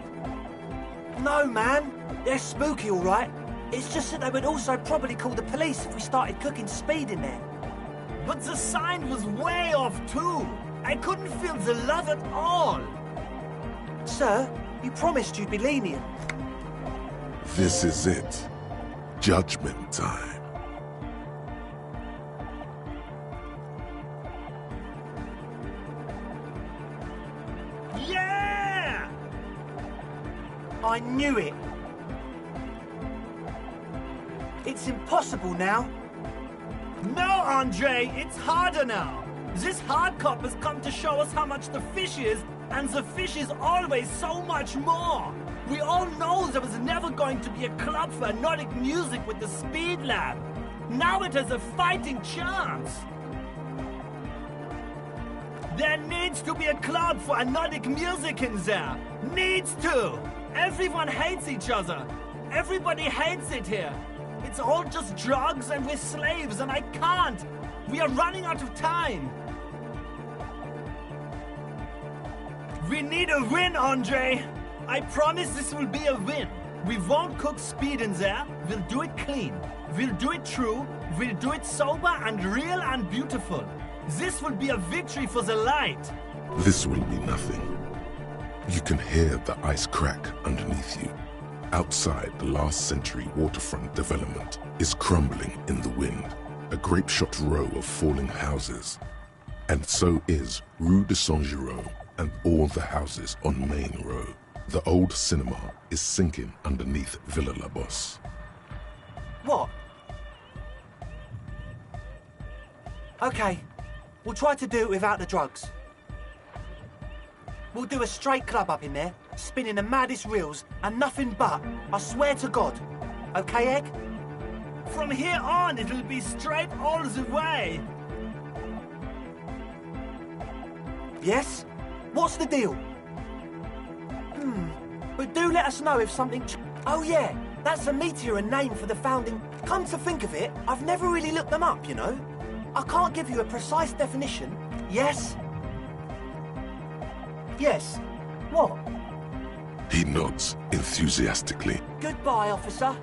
No, man, they're spooky all right. It's just that they would also probably call the police if we started cooking speed in there. But the sign was way off too. I couldn't feel the love at all. Sir, you promised you'd be lenient. This is it. Judgment time. Yeah! I knew it. It's impossible now. No, Andre, it's harder now. This hard cop has come to show us how much the fish is, and the fish is always so much more. We all know there was never going to be a club for anodic music with the Speed Lab. Now it has a fighting chance. There needs to be a club for anodic music in there. Needs to. Everyone hates each other. Everybody hates it here. It's all just drugs and we're slaves and I can't. We are running out of time. We need a win, Andre. I promise this will be a win. We won't cook speed in there. We'll do it clean. We'll do it true. We'll do it sober and real and beautiful. This will be a victory for the light. This will be nothing. You can hear the ice crack underneath you. Outside, the last century waterfront development is crumbling in the wind, a grape-shot row of falling houses. And so is Rue de Saint-Giraud and all the houses on Main Row. The old cinema is sinking underneath Villa La Bosse. What? Okay, we'll try to do it without the drugs. We'll do a straight club up in there, spinning the maddest reels and nothing but, I swear to God. Okay, Egg? From here on, it'll be straight all the way. Yes? What's the deal? But do let us know if something... Oh yeah, that's a meteor name for the founding... Come to think of it, I've never really looked them up, you know? I can't give you a precise definition. Yes? Yes. What? He nods enthusiastically. Goodbye, officer.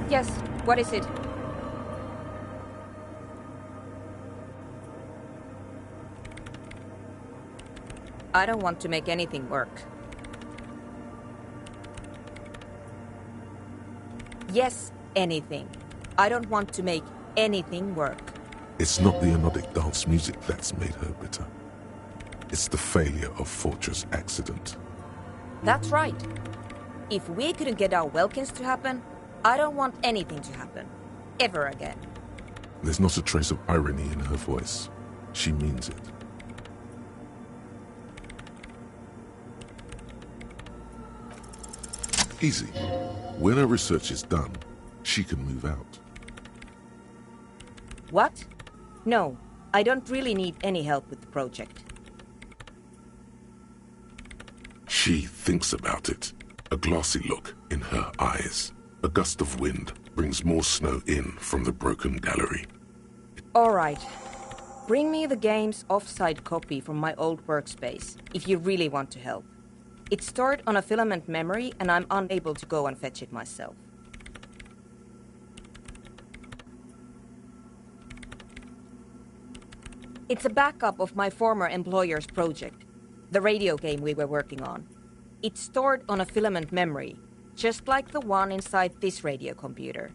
Yes, what is it? I don't want to make anything work. Yes, anything. I don't want to make anything work. It's not the anodic dance music that's made her bitter. It's the failure of Fortress accident. That's right. If we couldn't get our Welkins to happen, I don't want anything to happen. Ever again. There's not a trace of irony in her voice. She means it. Easy. When her research is done, she can move out. What? No, I don't really need any help with the project. She thinks about it. A glassy look in her eyes. A gust of wind brings more snow in from the broken gallery. All right. Bring me the game's offside copy from my old workspace, if you really want to help. It's stored on a filament memory, and I'm unable to go and fetch it myself. It's a backup of my former employer's project, the radio game we were working on. It's stored on a filament memory, just like the one inside this radio computer.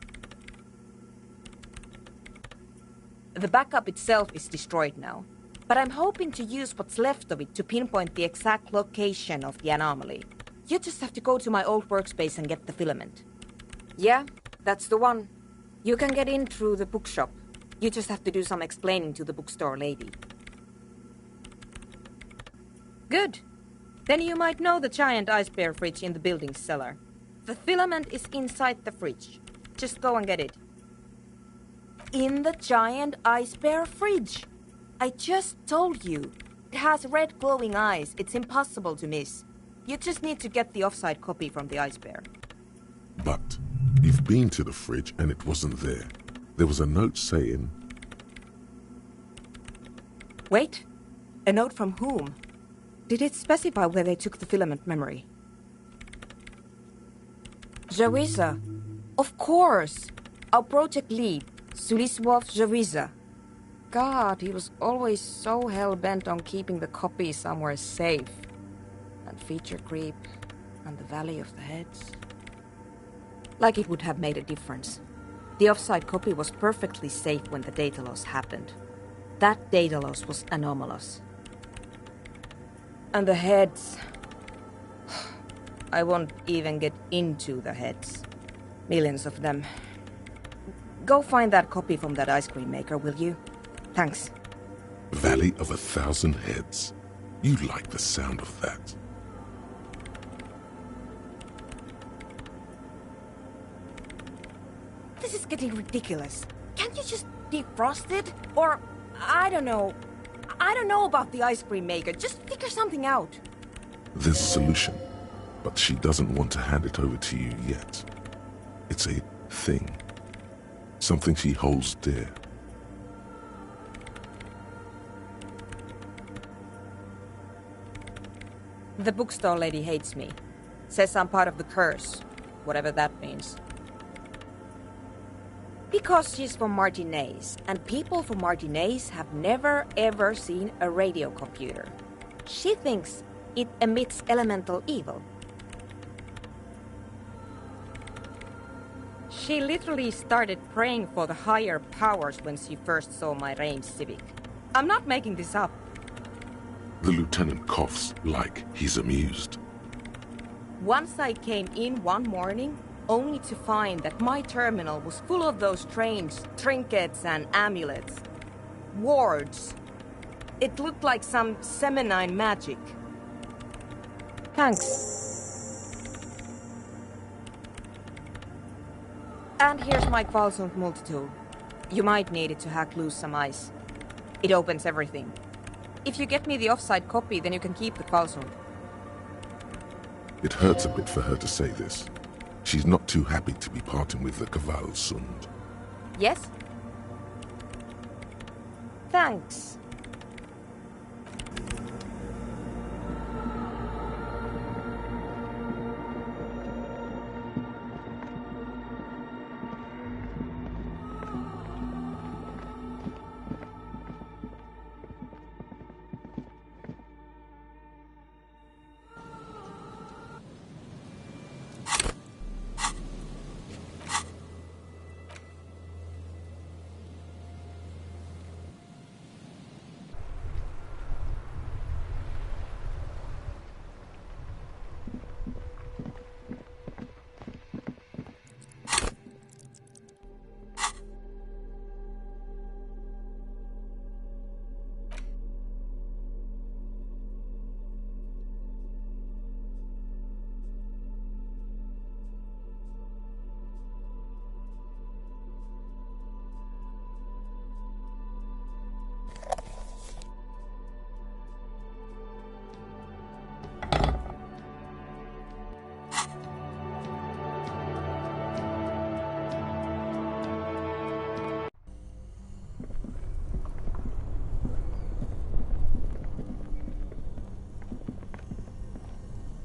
The backup itself is destroyed now, but I'm hoping to use what's left of it to pinpoint the exact location of the anomaly. You just have to go to my old workspace and get the filament. Yeah, that's the one. You can get in through the bookshop. You just have to do some explaining to the bookstore lady. Good. Then you might know the giant ice bear fridge in the building's cellar. The filament is inside the fridge. Just go and get it. In the giant ice bear fridge. I just told you. It has red glowing eyes. It's impossible to miss. You just need to get the offside copy from the ice bear. But you've been to the fridge and it wasn't there. There was a note saying... Wait. A note from whom? Did it specify where they took the filament memory? Jawiza. Of course. Our project lead, Suliswov Jawiza. God, he was always so hell-bent on keeping the copy somewhere safe. And feature creep, and the Valley of the Heads. Like it would have made a difference. The offside copy was perfectly safe when the data loss happened. That data loss was anomalous. And the heads... I won't even get into the heads. Millions of them. Go find that copy from that ice cream maker, will you? Thanks. Valley of 1,000 Heads. You like the sound of that. This is getting ridiculous. Can't you just defrost it? Or, I don't know. I don't know about the ice cream maker. Just figure something out. There's a solution, but she doesn't want to hand it over to you yet. It's a thing. Something she holds dear. The bookstore lady hates me. Says I'm part of the curse. Whatever that means. Because she's from Martinez, and people from Martinez have never ever seen a radio computer. She thinks it emits elemental evil. She literally started praying for the higher powers when she first saw my range civic. I'm not making this up. The lieutenant coughs like he's amused. Once I came in one morning, only to find that my terminal was full of those strange trinkets and amulets. Wards. It looked like some Semenine magic. Thanks. And here's my Kvalsund multitool. You might need it to hack loose some ice. It opens everything. If you get me the offside copy, then you can keep the Kvalsund. It hurts a bit for her to say this. She's not too happy to be parting with the Kvalsund. Yes? Thanks.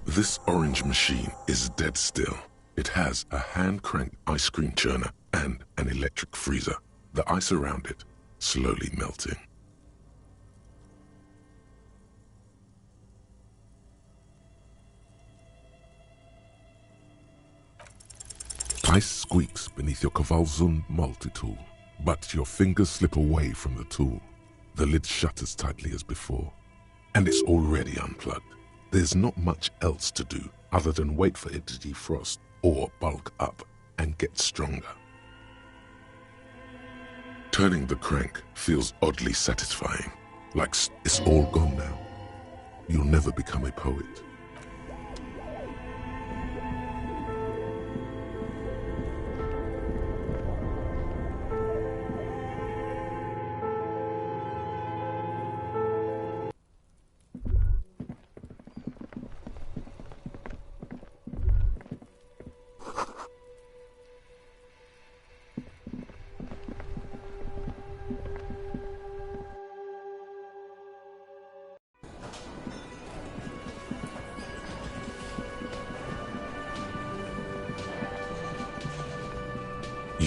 This orange machine is dead still. It has a hand-cranked ice cream churner and an electric freezer. The ice around it slowly melting. Ice squeaks beneath your Kvalsund multi-tool, but your fingers slip away from the tool. The lid shutters tightly as before, and it's already unplugged. There's not much else to do other than wait for it to defrost or bulk up and get stronger. Turning the crank feels oddly satisfying, like it's all gone now. You'll never become a poet.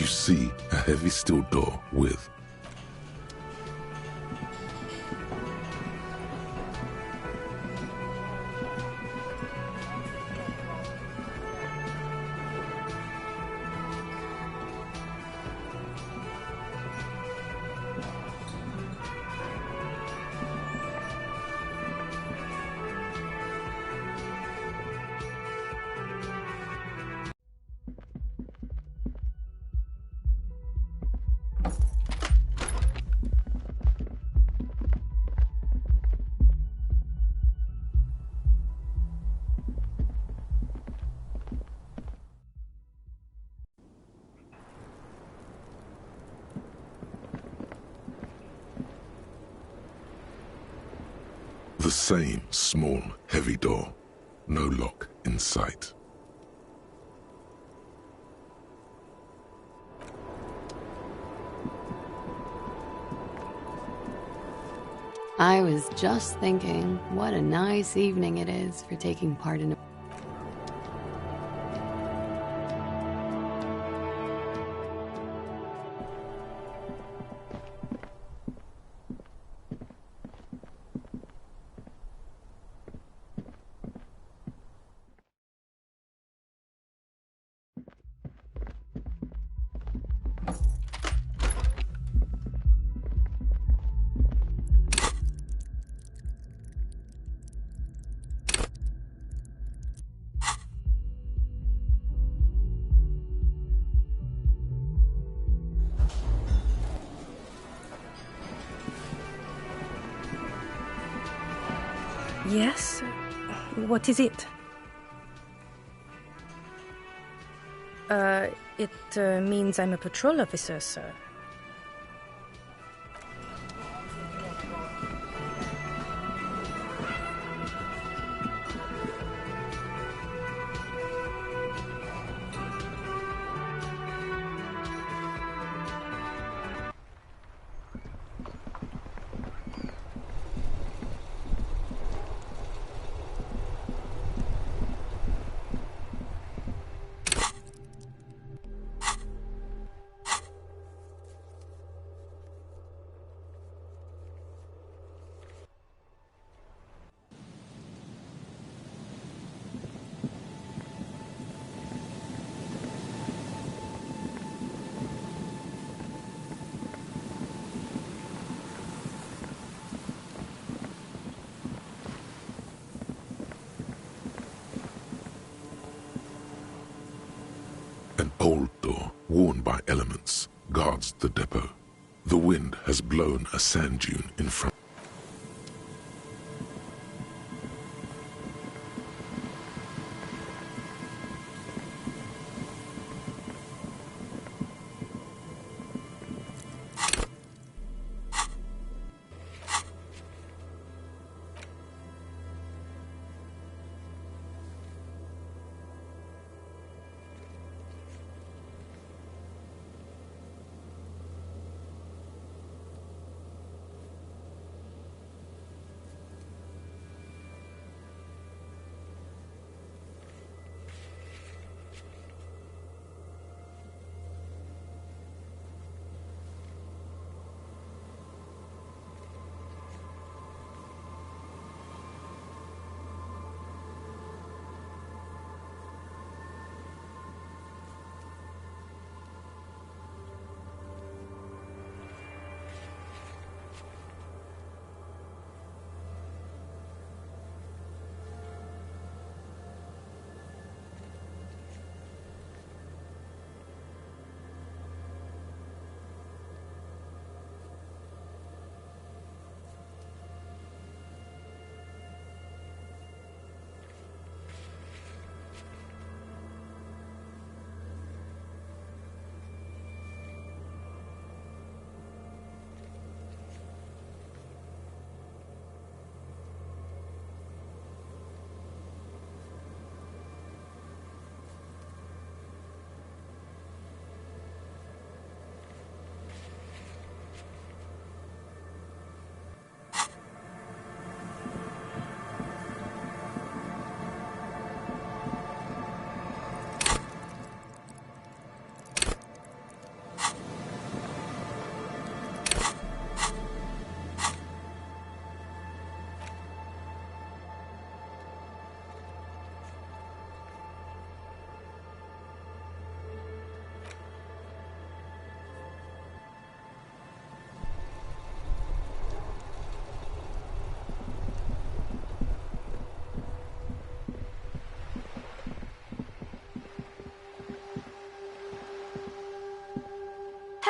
see a heavy steel door with the same small, heavy door. No lock in sight. I was just thinking, what a nice evening it is for taking part in a... Yes? What is it? It means I'm a patrol officer, sir. An old door, worn by elements, guards the depot. The wind has blown a sand dune in front.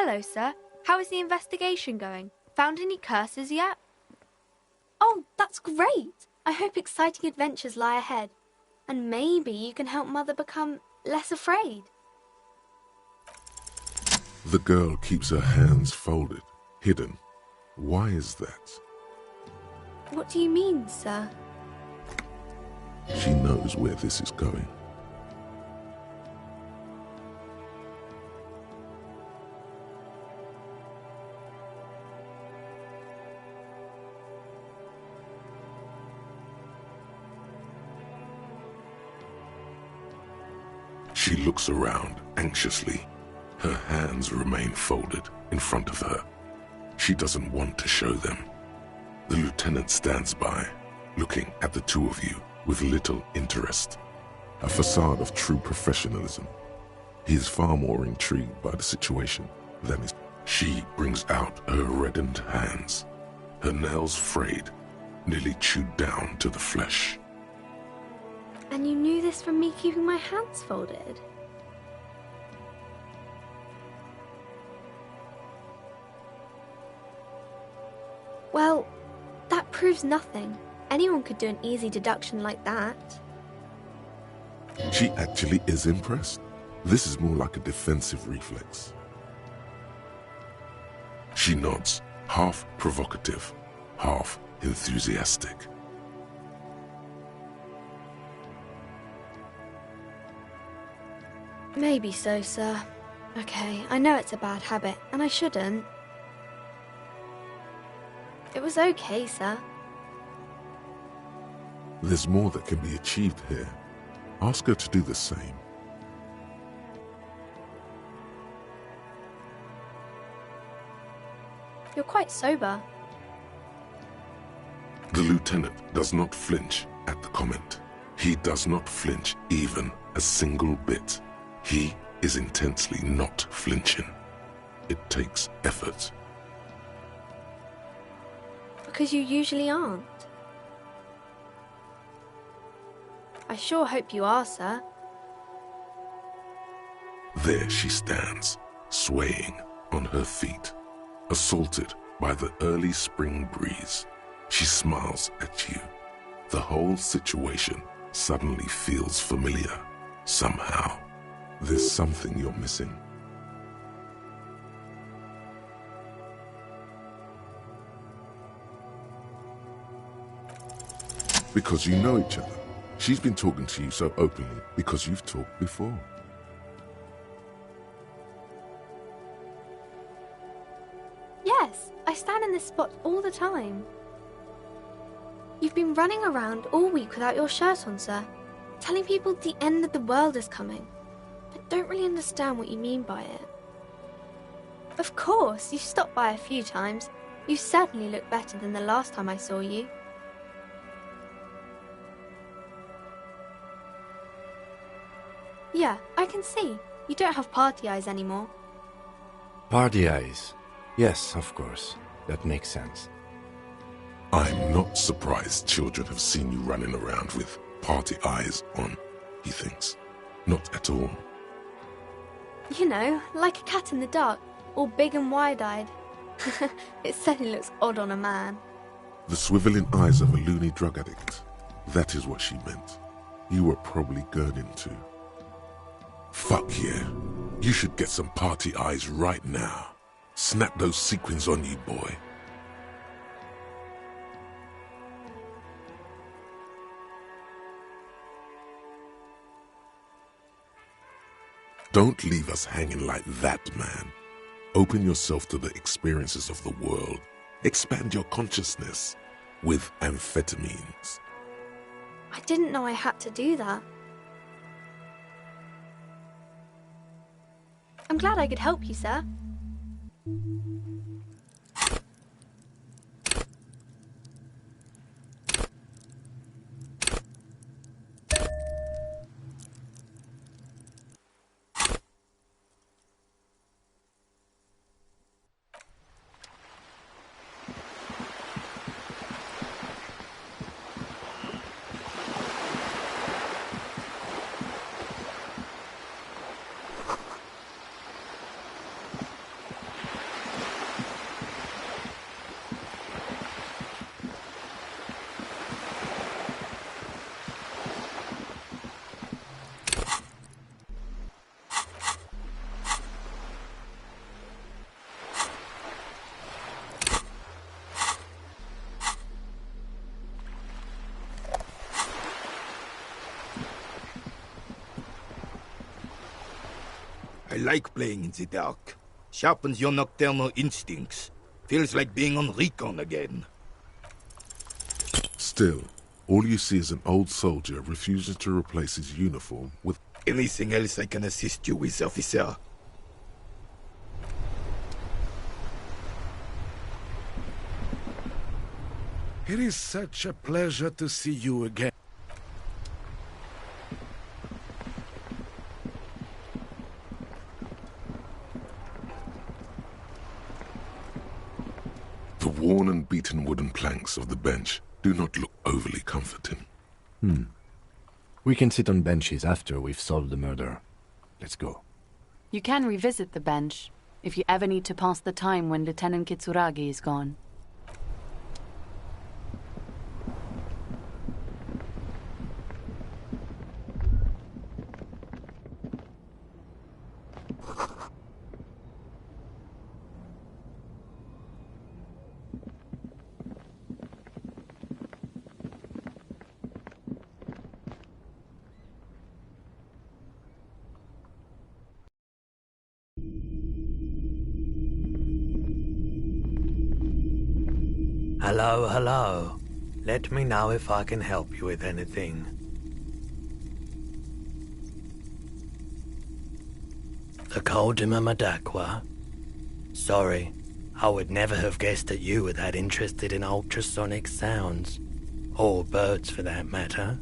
Hello, sir. How is the investigation going? Found any curses yet? Oh, that's great! I hope exciting adventures lie ahead. And maybe you can help Mother become less afraid. The girl keeps her hands folded, hidden. Why is that? What do you mean, sir? She knows where this is going. She looks around anxiously. Her hands remain folded in front of her. She doesn't want to show them. The lieutenant stands by, looking at the two of you with little interest. A facade of true professionalism. He is far more intrigued by the situation than is. She brings out her reddened hands, her nails frayed, nearly chewed down to the flesh. And you knew this from me keeping my hands folded? Well, that proves nothing. Anyone could do an easy deduction like that. She actually is impressed. This is more like a defensive reflex. She nods, half provocative, half enthusiastic. Maybe so, sir. Okay, I know it's a bad habit, and I shouldn't. It was okay, sir. There's more that can be achieved here. Ask her to do the same. You're quite sober. The lieutenant does not flinch at the comment. He does not flinch even a single bit. He is intensely not flinching. It takes effort. Because you usually aren't. I sure hope you are, sir. There she stands, swaying on her feet, assaulted by the early spring breeze. She smiles at you. The whole situation suddenly feels familiar, somehow. There's something you're missing. Because you know each other. She's been talking to you so openly because you've talked before. Yes, I stand in this spot all the time. You've been running around all week without your shirt on, sir, telling people the end of the world is coming. I don't really understand what you mean by it. Of course, you've stopped by a few times. You certainly look better than the last time I saw you. Yeah, I can see. You don't have party eyes anymore. Party eyes. Yes, of course. That makes sense. I'm not surprised children have seen you running around with party eyes on, he thinks. Not at all. You know, like a cat in the dark, all big and wide-eyed. It certainly looks odd on a man. The swiveling eyes of a loony drug addict. That is what she meant. You were probably gurning too. Fuck yeah. You should get some party eyes right now. Snap those sequins on you, boy. Don't leave us hanging like that, man. Open yourself to the experiences of the world. Expand your consciousness with amphetamines. I didn't know I had to do that. I'm glad I could help you, sir. I like playing in the dark. Sharpens your nocturnal instincts. Feels like being on recon again. Still, all you see is an old soldier refusing to replace his uniform with... Anything else I can assist you with, officer? It is such a pleasure to see you again. The worn and beaten wooden planks of the bench do not look overly comforting. We can sit on benches after we've solved the murder. Let's go. You can revisit the bench if you ever need to pass the time when Lieutenant Kitsuragi is gone. Hello, hello. Let me know if I can help you with anything. The Coldima Madakwa? Sorry, I would never have guessed that you were that interested in ultrasonic sounds. Or birds, for that matter.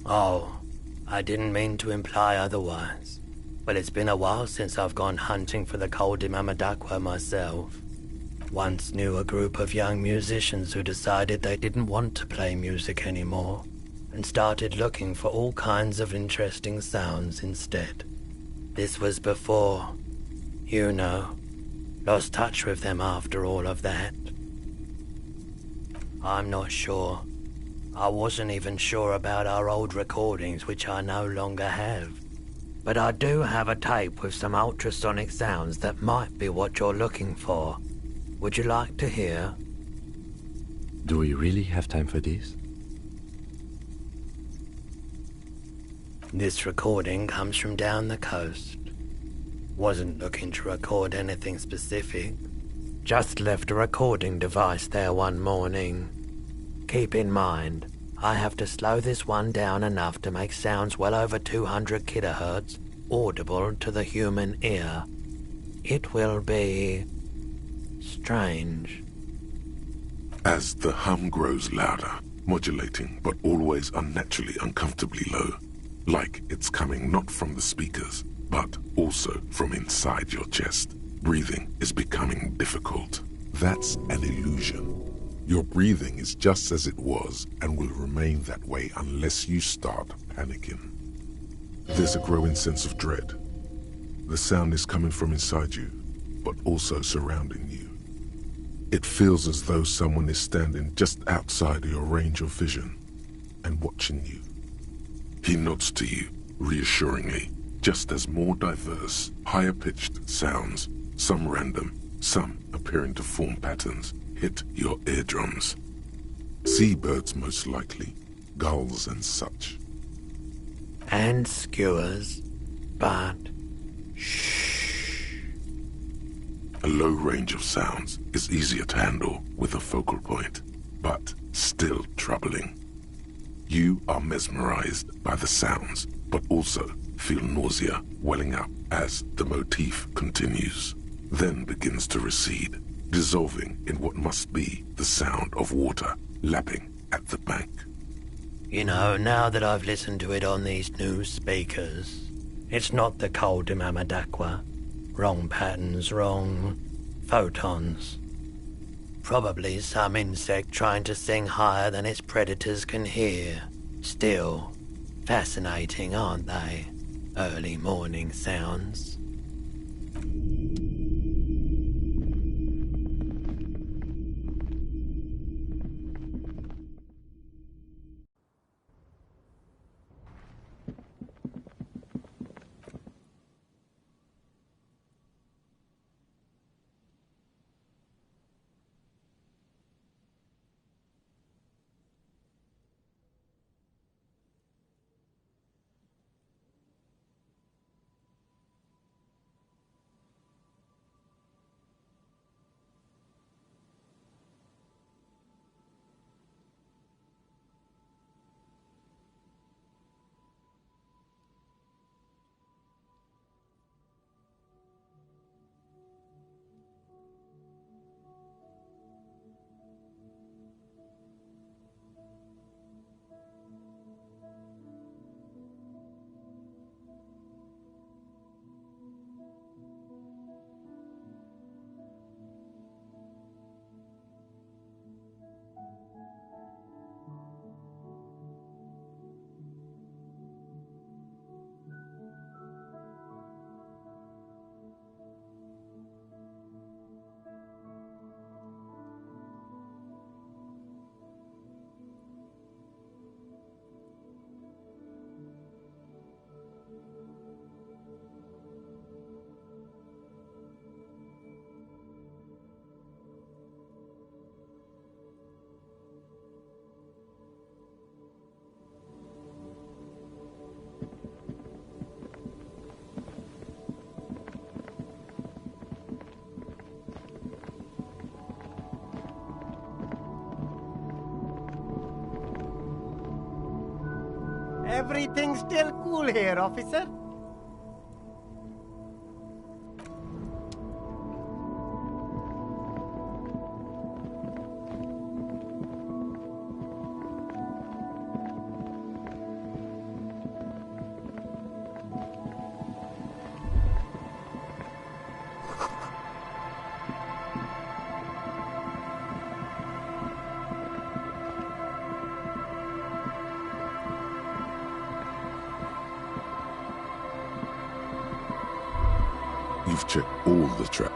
Oh, I didn't mean to imply otherwise. Well, it's been a while since I've gone hunting for the Coldima Madakwa myself. Once knew a group of young musicians who decided they didn't want to play music anymore and started looking for all kinds of interesting sounds instead. This was before, you know, lost touch with them after all of that. I'm not sure. I wasn't even sure about our old recordings, which I no longer have. But I do have a tape with some ultrasonic sounds that might be what you're looking for. Would you like to hear? Do we really have time for this? This recording comes from down the coast. Wasn't looking to record anything specific. Just left a recording device there one morning. Keep in mind, I have to slow this one down enough to make sounds well over 200 kilohertz audible to the human ear. It will be strange. As the hum grows louder, modulating but always unnaturally uncomfortably low, like it's coming not from the speakers, but also from inside your chest, breathing is becoming difficult. That's an illusion. Your breathing is just as it was and will remain that way unless you start panicking. There's a growing sense of dread. The sound is coming from inside you, but also surrounding you. It feels as though someone is standing just outside of your range of vision and watching you. He nods to you, reassuringly, just as more diverse, higher-pitched sounds, some random, some appearing to form patterns, hit your eardrums. Seabirds most likely, gulls and such. And skewers, but A low range of sounds is easier to handle with a focal point, but still troubling. You are mesmerized by the sounds, but also feel nausea welling up as the motif continues, then begins to recede, dissolving in what must be the sound of water lapping at the bank. you know, now that I've listened to it on these new speakers, it's not the Coldima Madakwa. Wrong patterns, wrong photons. Probably some insect trying to sing higher than its predators can hear. Still, fascinating, aren't they? Early morning sounds. Everything's still cool here, officer. You've checked all the traps.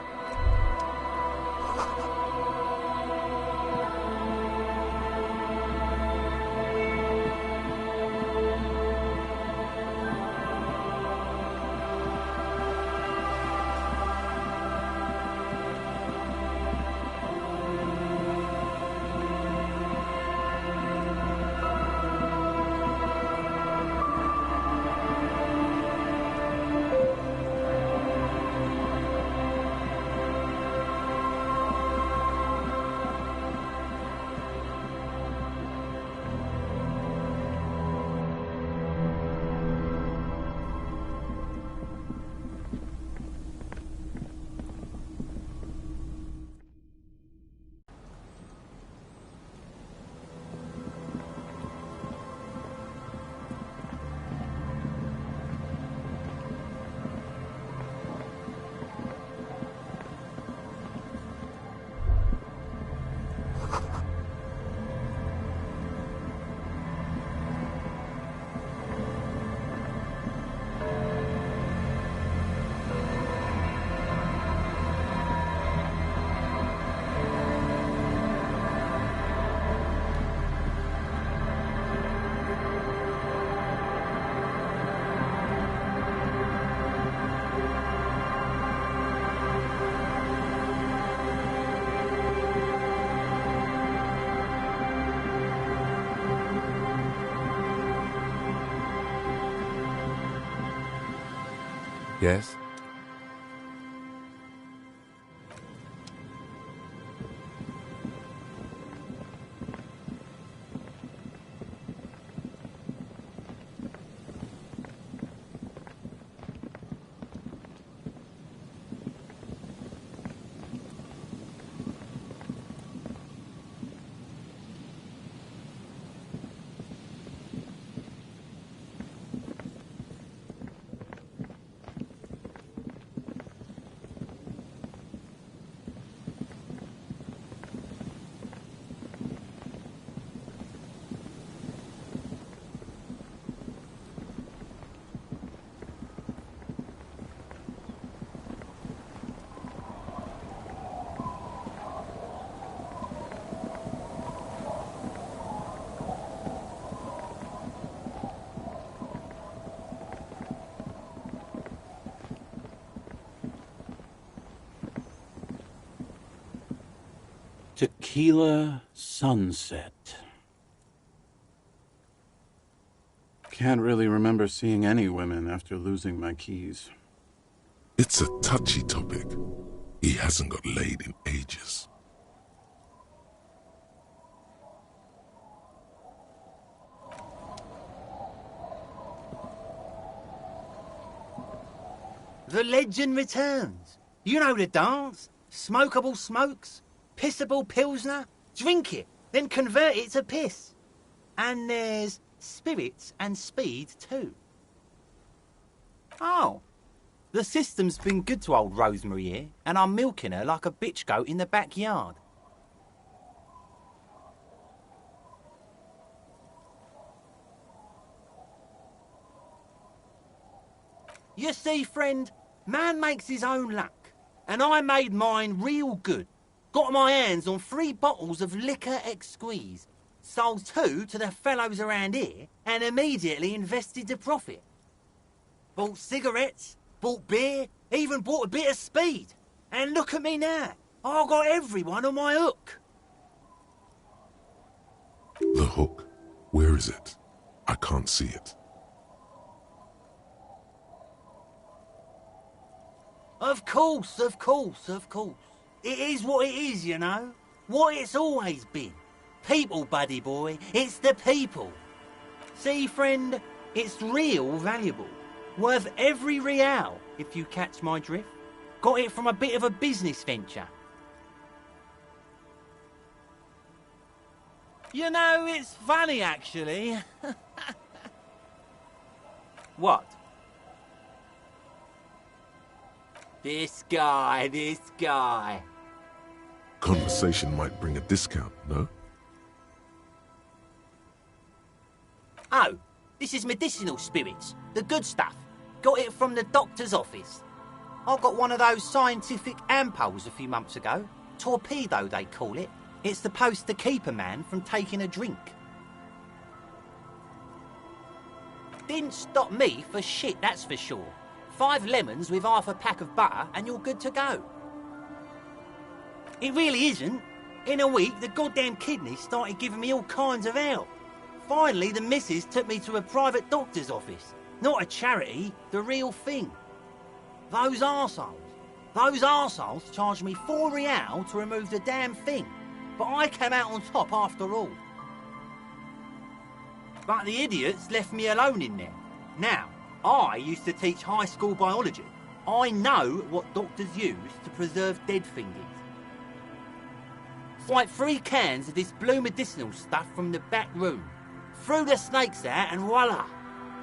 Yes? Tequila sunset. Can't really remember seeing any women after losing my keys. It's a touchy topic. He hasn't got laid in ages. The legend returns. You know the dance. Smokable smokes, pissable pilsner. Drink it, then convert it to piss. And there's spirits and speed too. Oh, the system's been good to old Rosemary here, and I'm milking her like a bitch goat in the backyard. You see, friend, man makes his own luck. And I made mine real good. Got my hands on 3 bottles of liquor exquise. Sold 2 to the fellows around here and immediately invested the profit. Bought cigarettes, bought beer, even bought a bit of speed. And look at me now. I got everyone on my hook. The hook? Where is it? I can't see it. Of course, of course, of course. It is what it is, you know. What it's always been. People, buddy boy. It's the people. See, friend, It's real valuable. Worth every real, if you catch my drift. Got it from a bit of a business venture. You know, it's funny, actually. What? This guy. Conversation might bring a discount, no? Oh, this is medicinal spirits. The good stuff. Got it from the doctor's office. I got one of those scientific ampoules a few months ago. Torpedo, they call it. It's supposed to keep a man from taking a drink. Didn't stop me for shit, that's for sure. 5 lemons with half a pack of butter and you're good to go. It really isn't. In a week, the goddamn kidneys started giving me all kinds of help. Finally, the missus took me to a private doctor's office. Not a charity, the real thing. Those arseholes charged me 4 real to remove the damn thing. But I came out on top after all. But the idiots left me alone in there. Now, I used to teach high school biology. I know what doctors use to preserve dead things. It's like 3 cans of this blue medicinal stuff from the back room. Threw the snakes out and voila!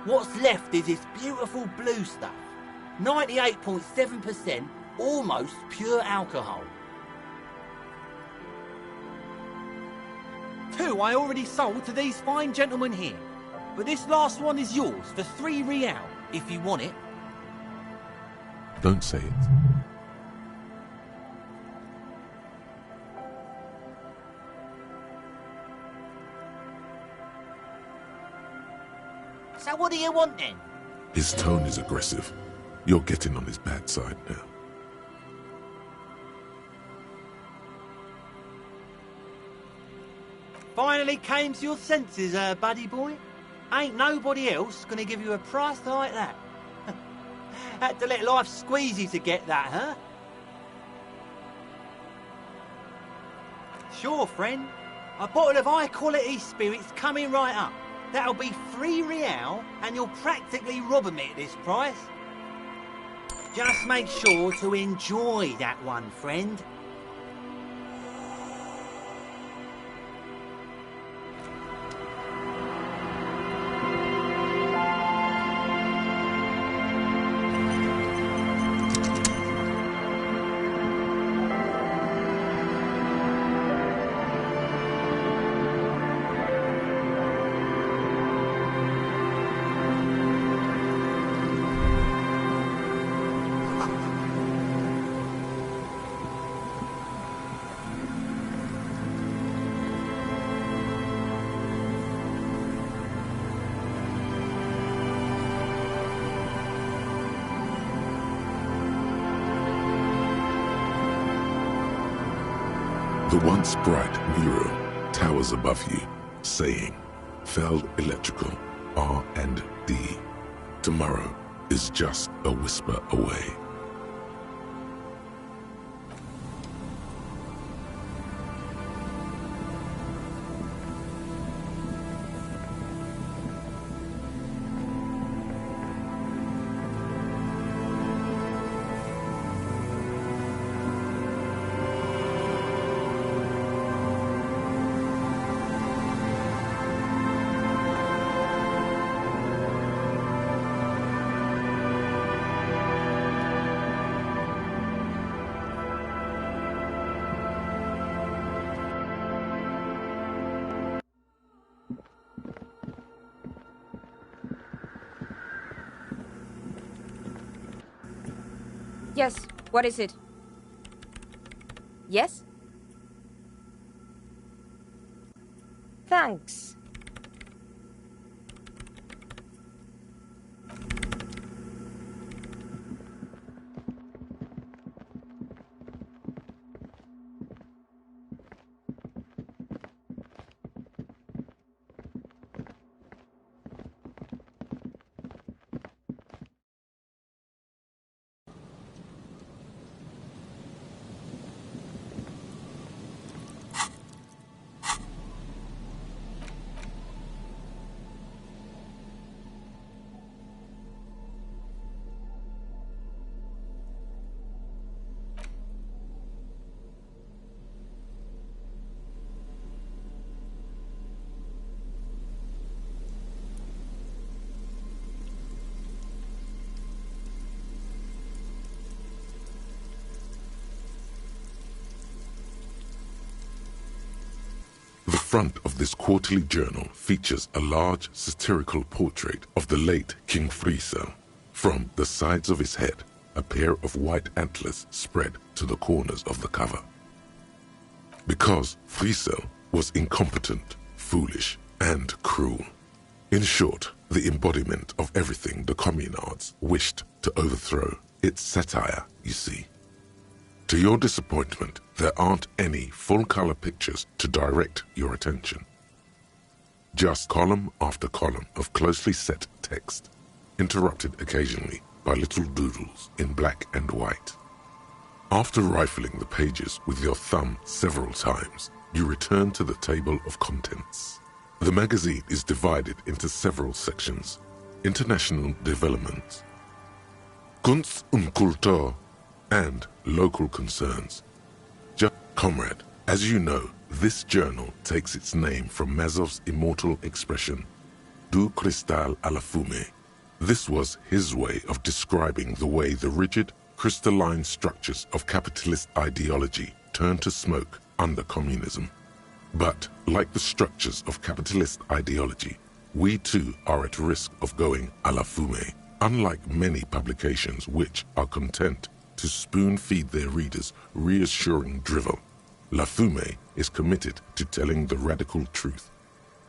What's left is this beautiful blue stuff. 98.7% almost pure alcohol. 2 I already sold to these fine gentlemen here. But this last one is yours for 3 real, if you want it. Don't say it. So what do you want then? His tone is aggressive. You're getting on his bad side now. Finally came to your senses, buddy boy. Ain't nobody else gonna give you a price like that. Had to let life squeeze you to get that, huh? Sure, friend. A bottle of high-quality spirits coming right up. That'll be 3 real, and you're practically robbing me at this price. Just make sure to enjoy that one, friend. The once bright Nero towers above you, saying, Feld Electrical, R&D. Tomorrow is just a whisper away. Yes, what is it? Yes? Thanks. front of this quarterly journal features a large satirical portrait of the late King Friesel. From the sides of his head, a pair of white antlers spread to the corners of the cover. Because Friesel was incompetent, foolish, and cruel. In short, the embodiment of everything the communards wished to overthrow. It's satire, you see. To your disappointment, there aren't any full-color pictures to direct your attention. Just column after column of closely set text, interrupted occasionally by little doodles in black and white. After rifling the pages with your thumb several times, you return to the table of contents. The magazine is divided into several sections: international development, Kunst und Kultur, and local concerns. Comrade, as you know, this journal takes its name from Mazov's immortal expression, du cristal à la fumée. This was his way of describing the way the rigid, crystalline structures of capitalist ideology turn to smoke under communism. But, like the structures of capitalist ideology, we too are at risk of going à la fumée, unlike many publications which are content to spoon-feed their readers reassuring drivel. La Fumée is committed to telling the radical truth.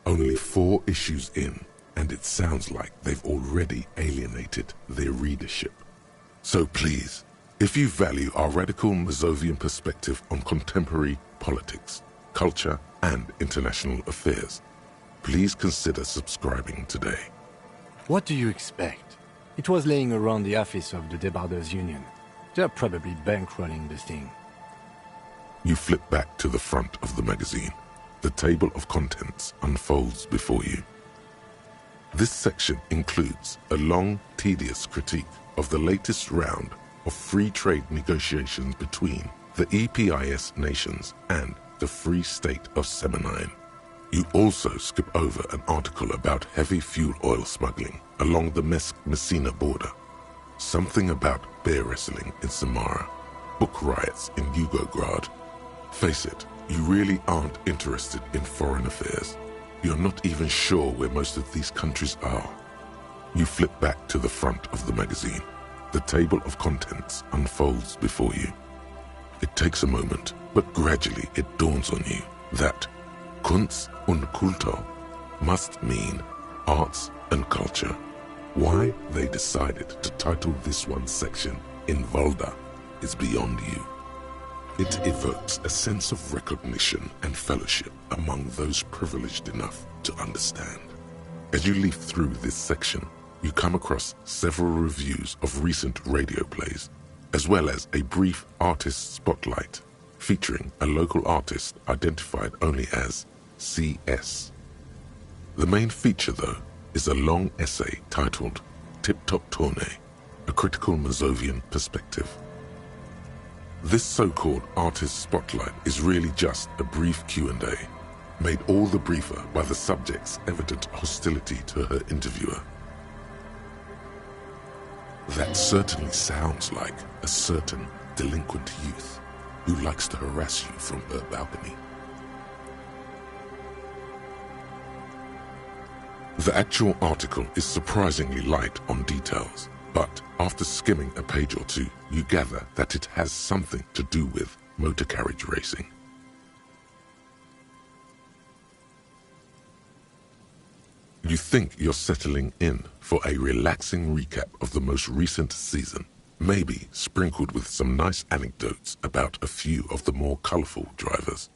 Only 4 issues in, and it sounds like they've already alienated their readership. So please, if you value our radical Mazovian perspective on contemporary politics, culture, and international affairs, please consider subscribing today. What do you expect? It was laying around the office of the Debarders Union. They're probably bankrolling this thing. You flip back to the front of the magazine. The table of contents unfolds before you. This section includes a long, tedious critique of the latest round of free trade negotiations between the EPIS nations and the Free State of Semenine. You also skip over an article about heavy fuel oil smuggling along the Messina border, something about bear wrestling in Samara, book riots in Yugograd. Face it, you really aren't interested in foreign affairs. You're not even sure where most of these countries are. You flip back to the front of the magazine. The table of contents unfolds before you. It takes a moment, but gradually it dawns on you that Kunst und Kultur must mean arts and culture. Why they decided to title this one section in Volda is beyond you. It evokes a sense of recognition and fellowship among those privileged enough to understand. As you leaf through this section, you come across several reviews of recent radio plays, as well as a brief artist spotlight featuring a local artist identified only as CS. The main feature, though, is a long essay titled Tip Top Tournée, a critical Mazovian perspective. This so-called artist spotlight is really just a brief Q&A, made all the briefer by the subject's evident hostility to her interviewer. That certainly sounds like a certain delinquent youth who likes to harass you from her balcony. The actual article is surprisingly light on details, but after skimming a page or two, you gather that it has something to do with motor carriage racing. You think you're settling in for a relaxing recap of the most recent season, maybe sprinkled with some nice anecdotes about a few of the more colorful drivers.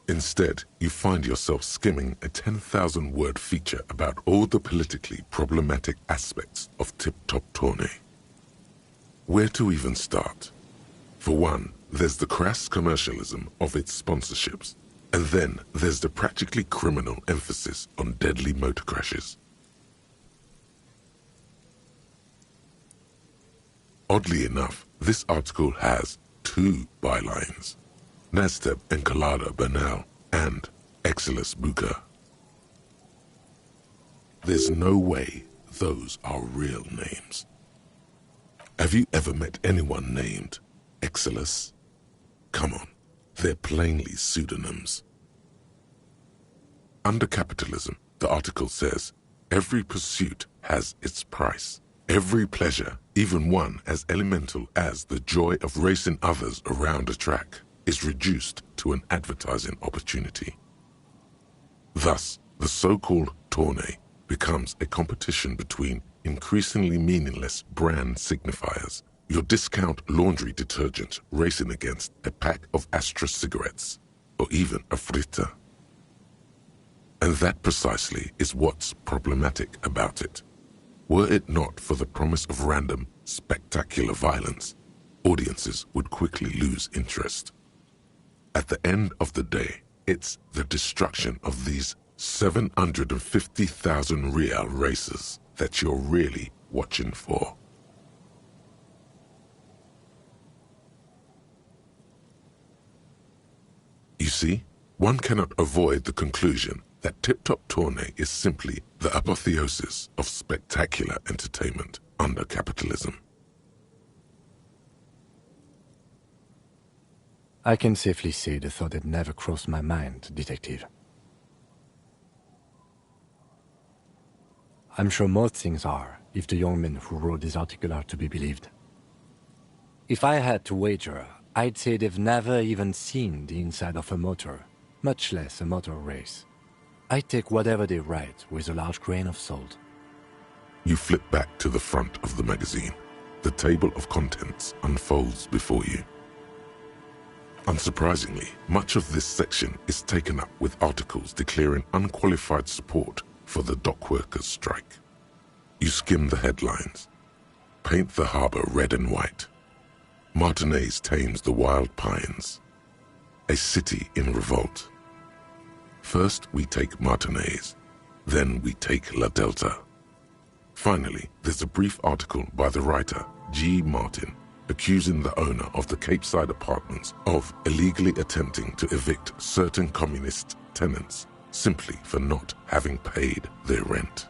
Instead, you find yourself skimming a 10,000-word feature about all the politically problematic aspects of Tip Top Tournée. Where to even start? For one, there's the crass commercialism of its sponsorships, and then there's the practically criminal emphasis on deadly motor crashes. Oddly enough, this article has 2 bylines: Nasteb Encolada Bernal and Exilus Buka. There's no way those are real names. Have you ever met anyone named Exilus? Come on, they're plainly pseudonyms. Under capitalism, the article says, every pursuit has its price. Every pleasure, even one as elemental as the joy of racing others around a track, is reduced to an advertising opportunity. Thus, the so-called tourney becomes a competition between increasingly meaningless brand signifiers. Your discount laundry detergent racing against a pack of Astra cigarettes, or even a fritter. And that precisely is what's problematic about it. Were it not for the promise of random, spectacular violence, audiences would quickly lose interest. At the end of the day, it's the destruction of these 750,000 real races that you're really watching for. You see, one cannot avoid the conclusion that Tip Top Tourney is simply the apotheosis of spectacular entertainment under capitalism. I can safely say the thought had never crossed my mind, Detective. I'm sure most things are, if the young men who wrote this article are to be believed. If I had to wager, I'd say they've never even seen the inside of a motor, much less a motor race. I take whatever they write with a large grain of salt. You flip back to the front of the magazine. The table of contents unfolds before you. Unsurprisingly, much of this section is taken up with articles declaring unqualified support for the dock workers' strike. You skim the headlines. Paint the harbor red and white. Martinez tames the wild pines. A city in revolt. First we take Martinez, then we take La Delta. Finally, there's a brief article by the writer, G. Martin, accusing the owner of the Capeside apartments of illegally attempting to evict certain communist tenants simply for not having paid their rent.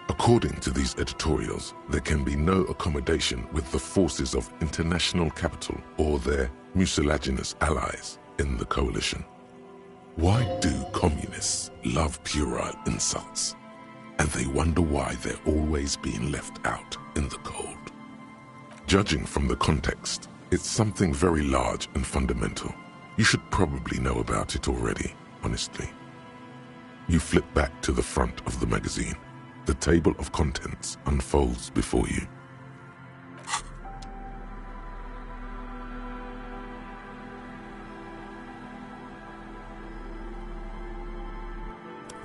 According to these editorials, there can be no accommodation with the forces of international capital or their mucilaginous allies in the coalition. Why do communists love puerile insults? And they wonder why they're always being left out in the cold. Judging from the context, it's something very large and fundamental. You should probably know about it already, honestly. You flip back to the front of the magazine. The table of contents unfolds before you.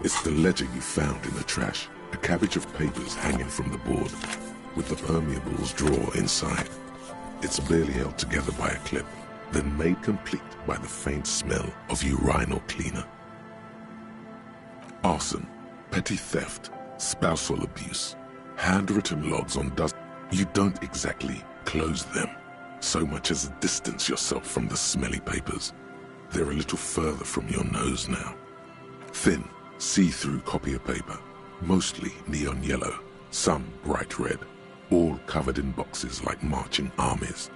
It's the ledger you found in the trash, a cabbage of papers hanging from the board, with the permeables drawer inside. It's barely held together by a clip, then made complete by the faint smell of urinal cleaner. Arson, petty theft, spousal abuse, handwritten logs on dust. You don't exactly close them, so much as distance yourself from the smelly papers. They're a little further from your nose now. Thin, see-through copier paper, mostly neon yellow, some bright red, all covered in boxes like marching armies.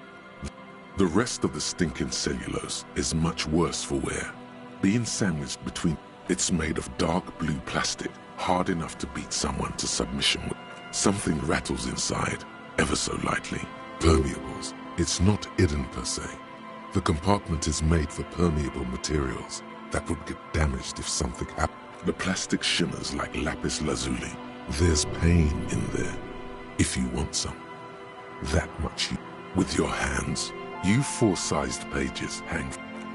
The rest of the stinking cellulose is much worse for wear, being sandwiched between. It's made of dark blue plastic, hard enough to beat someone to submission with. Something rattles inside, ever so lightly. Permeables. It's not hidden per se. The compartment is made for permeable materials that would get damaged if something happened. The plastic shimmers like lapis lazuli. There's pain in there, if you want some. That much. With your hands, you four-sized pages hang.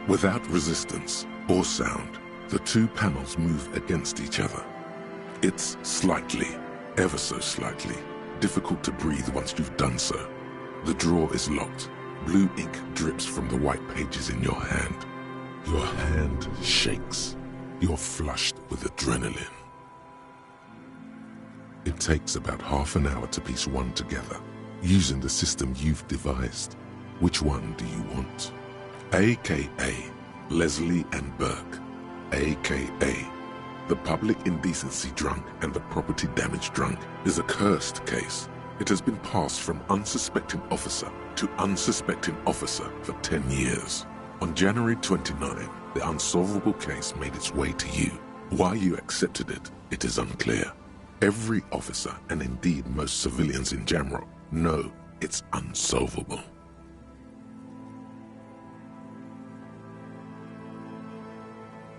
Without resistance or sound, the two panels move against each other. It's slightly, ever so slightly, difficult to breathe once you've done so. The drawer is locked. Blue ink drips from the white pages in your hand. Your hand shakes. You're flushed with adrenaline. It takes about half an hour to piece one together, using the system you've devised. Which one do you want? AKA Leslie and Burke, AKA The public indecency drunk and the property damage drunk is a cursed case. It has been passed from unsuspecting officer to unsuspecting officer for 10 years. On January 29, the unsolvable case made its way to you. Why you accepted it, it is unclear. Every officer, and indeed most civilians in Jamrock, know it's unsolvable.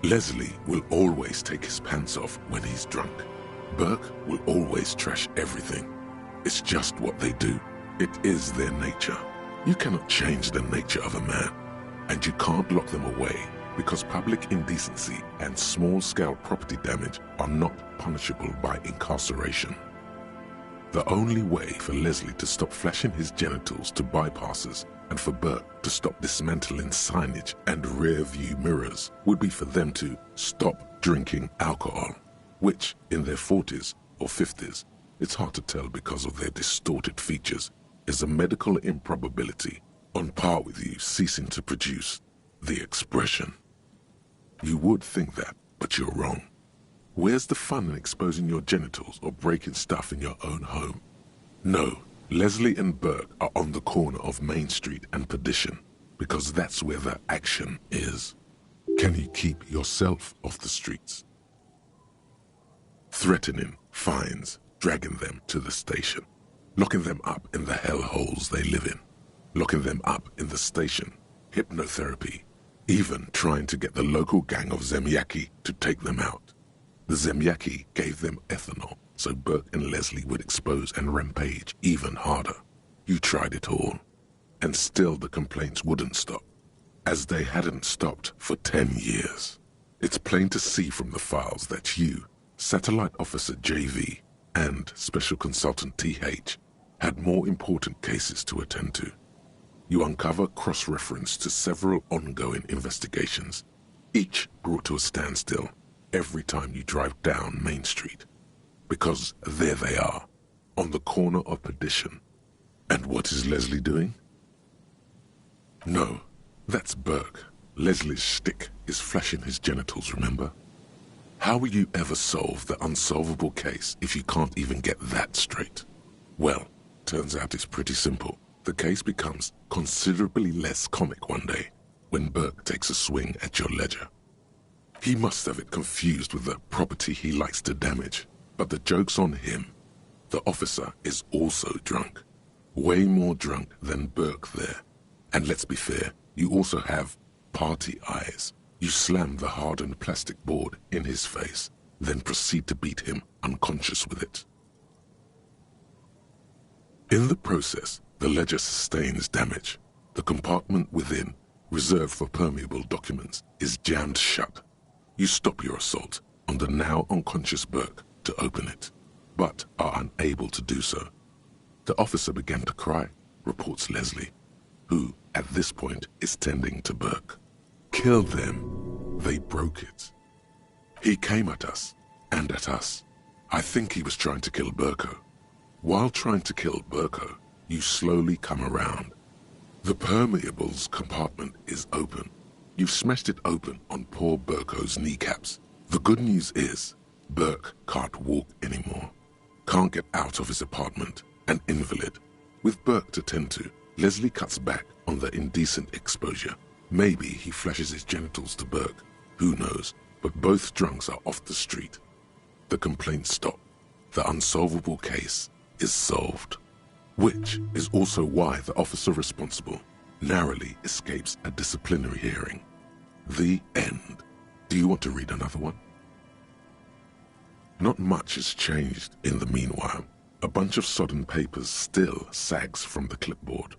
Leslie will always take his pants off when he's drunk. Burke will always trash everything. It's just what they do. It is their nature. You cannot change the nature of a man, and you can't lock them away because public indecency and small-scale property damage are not punishable by incarceration. The only way for Leslie to stop flashing his genitals to bypassers and for Burke to stop dismantling signage and rear-view mirrors would be for them to stop drinking alcohol, which, in their 40s or 50s, it's hard to tell because of their distorted features, is a medical improbability on par with you ceasing to produce the expression. You would think that, but you're wrong. Where's the fun in exposing your genitals or breaking stuff in your own home? No, Leslie and Burke are on the corner of Main Street and Perdition because that's where the action is. Can you keep yourself off the streets? Threatening fines, dragging them to the station, locking them up in the hellholes they live in, locking them up in the station, hypnotherapy, even trying to get the local gang of Zemyaki to take them out. The Zemyaki gave them ethanol so Burke and Leslie would expose and rampage even harder. You tried it all, and still the complaints wouldn't stop, as they hadn't stopped for 10 years. It's plain to see from the files that you, Satellite Officer JV, and Special Consultant TH had more important cases to attend to. You uncover cross-reference to several ongoing investigations, each brought to a standstill every time you drive down Main Street. Because there they are, on the corner of Perdition. And what is Leslie doing? No, that's Burke. Leslie's shtick is flashing his genitals, remember? How will you ever solve the unsolvable case if you can't even get that straight? Well, turns out it's pretty simple. The case becomes considerably less comic one day when Burke takes a swing at your ledger. He must have it confused with the property he likes to damage, but the joke's on him. The officer is also drunk. Way more drunk than Burke there. And let's be fair, you also have party eyes. You slam the hardened plastic board in his face, then proceed to beat him unconscious with it. In the process, the ledger sustains damage. The compartment within, reserved for permeable documents, is jammed shut. You stop your assault on the now unconscious Burke to open it, but are unable to do so. The officer began to cry, reports Leslie, who, at this point, is tending to Burke. Killed them. They broke it. He came at us, and at us. I think he was trying to kill Burko. While trying to kill Burko, you slowly come around. The permeables compartment is open. You've smashed it open on poor Burko's kneecaps. The good news is, Burke can't walk anymore. Can't get out of his apartment, an invalid. With Burke to tend to, Leslie cuts back on the indecent exposure. Maybe he flashes his genitals to Burke. Who knows? But both drunks are off the street. The complaints stop. The unsolvable case is solved. Which is also why the officer responsible narrowly escapes a disciplinary hearing. The end. Do you want to read another one? Not much has changed in the meanwhile. A bunch of sodden papers still sags from the clipboard.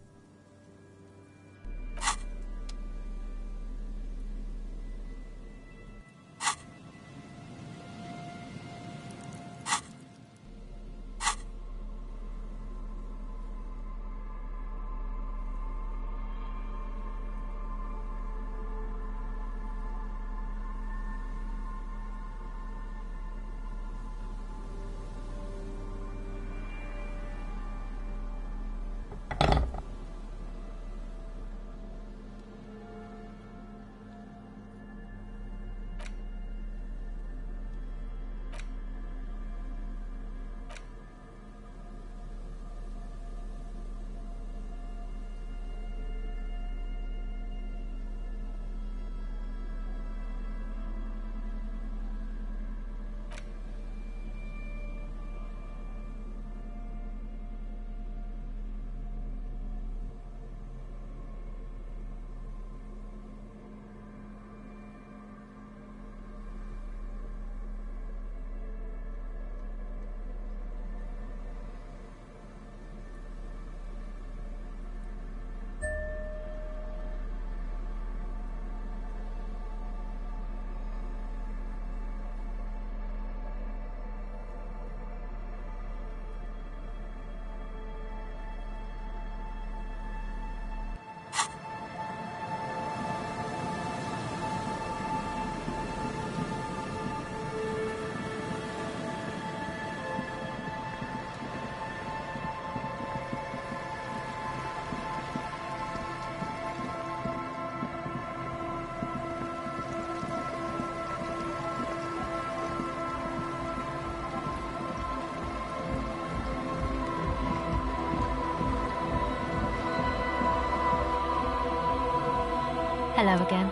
Hello again.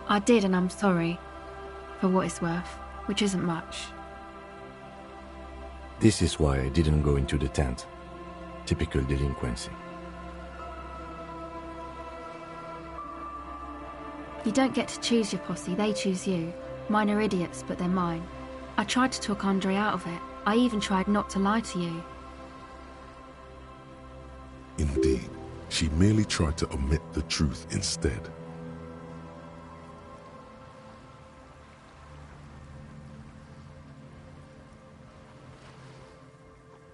I did, and I'm sorry. For what it's worth, which isn't much. This is why I didn't go into the tent. Typical delinquency. You don't get to choose your posse, they choose you. Mine are idiots, but they're mine. I tried to talk Andre out of it. I even tried not to lie to you. Indeed, she merely tried to omit the truth instead.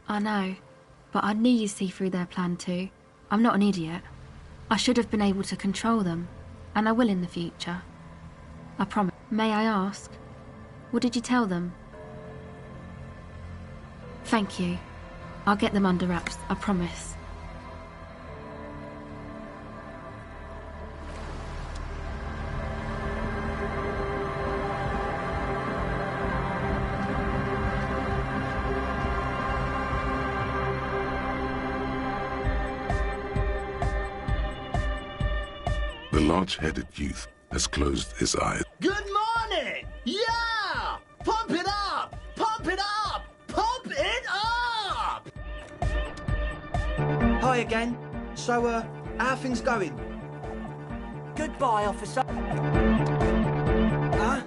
I know, but I knew you'd see through their plan too. I'm not an idiot. I should have been able to control them, and I will in the future. I promise. May I ask, what did you tell them? Thank you. I'll get them under wraps, I promise. The large-headed youth has closed his eyes. Good morning! Yeah! Pump it up! Pump it up! Pump it up! Hi again. So, how are things going? Goodbye, officer. Huh?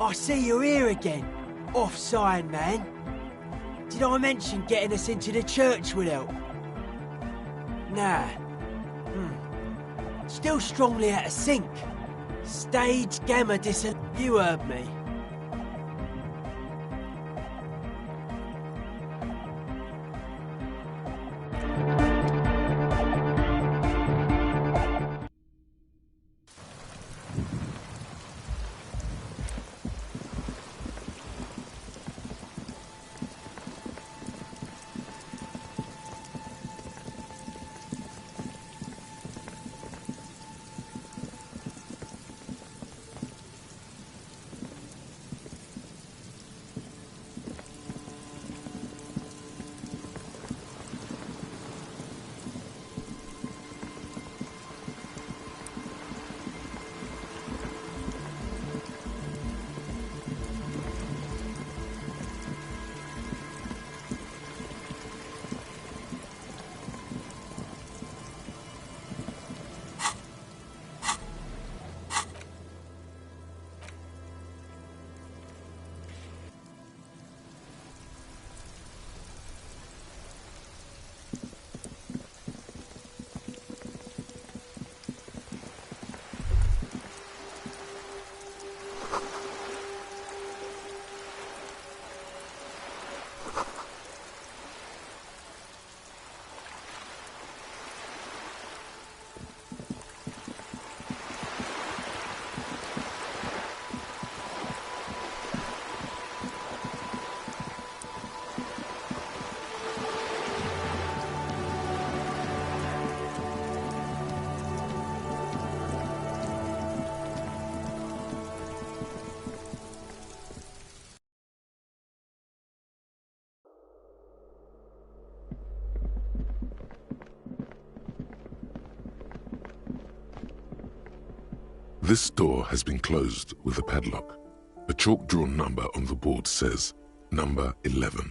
I see you're here again. Off-sign, man. Did I mention getting us into the church would help? Nah. Still strongly out of sync. Stage gamma You heard me. This door has been closed with a padlock. A chalk-drawn number on the board says, number 11.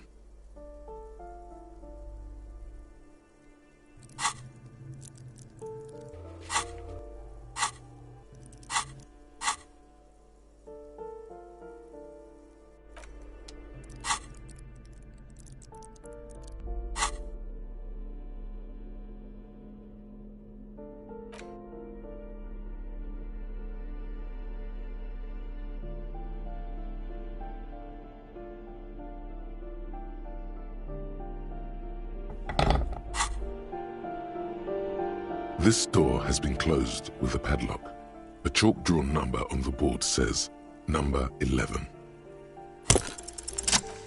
This door has been closed with a padlock. A chalk-drawn number on the board says, number 11.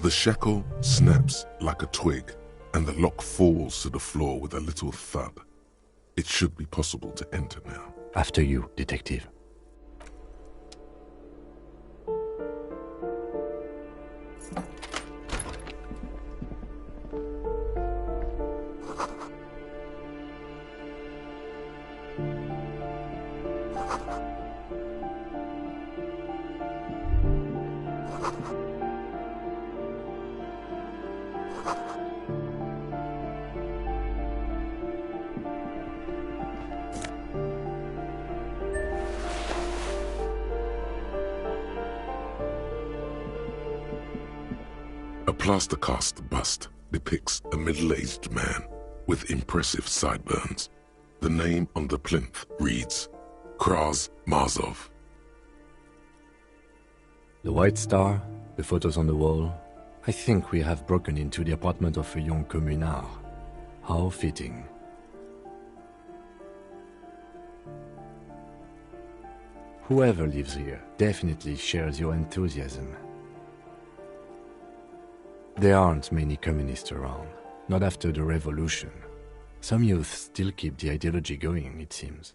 The shackle snaps like a twig, and the lock falls to the floor with a little thud. It should be possible to enter now. After you, detective. A plaster cast bust depicts a middle-aged man with impressive sideburns. The name on the plinth reads Kraz Marzov. The white star, the photos on the wall. I think we have broken into the apartment of a young communard. How fitting. Whoever lives here definitely shares your enthusiasm. There aren't many communists around, not after the revolution. Some youth still keep the ideology going, it seems.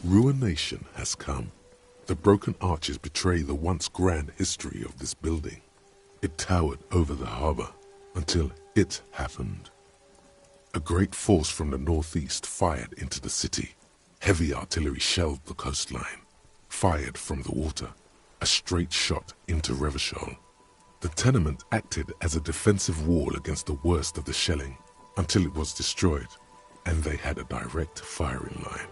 Ruination has come. The broken arches betray the once grand history of this building. It towered over the harbor until it happened. A great force from the northeast fired into the city. Heavy artillery shelled the coastline. Fired from the water, a straight shot into Revachol. The tenement acted as a defensive wall against the worst of the shelling until it was destroyed, and they had a direct firing line.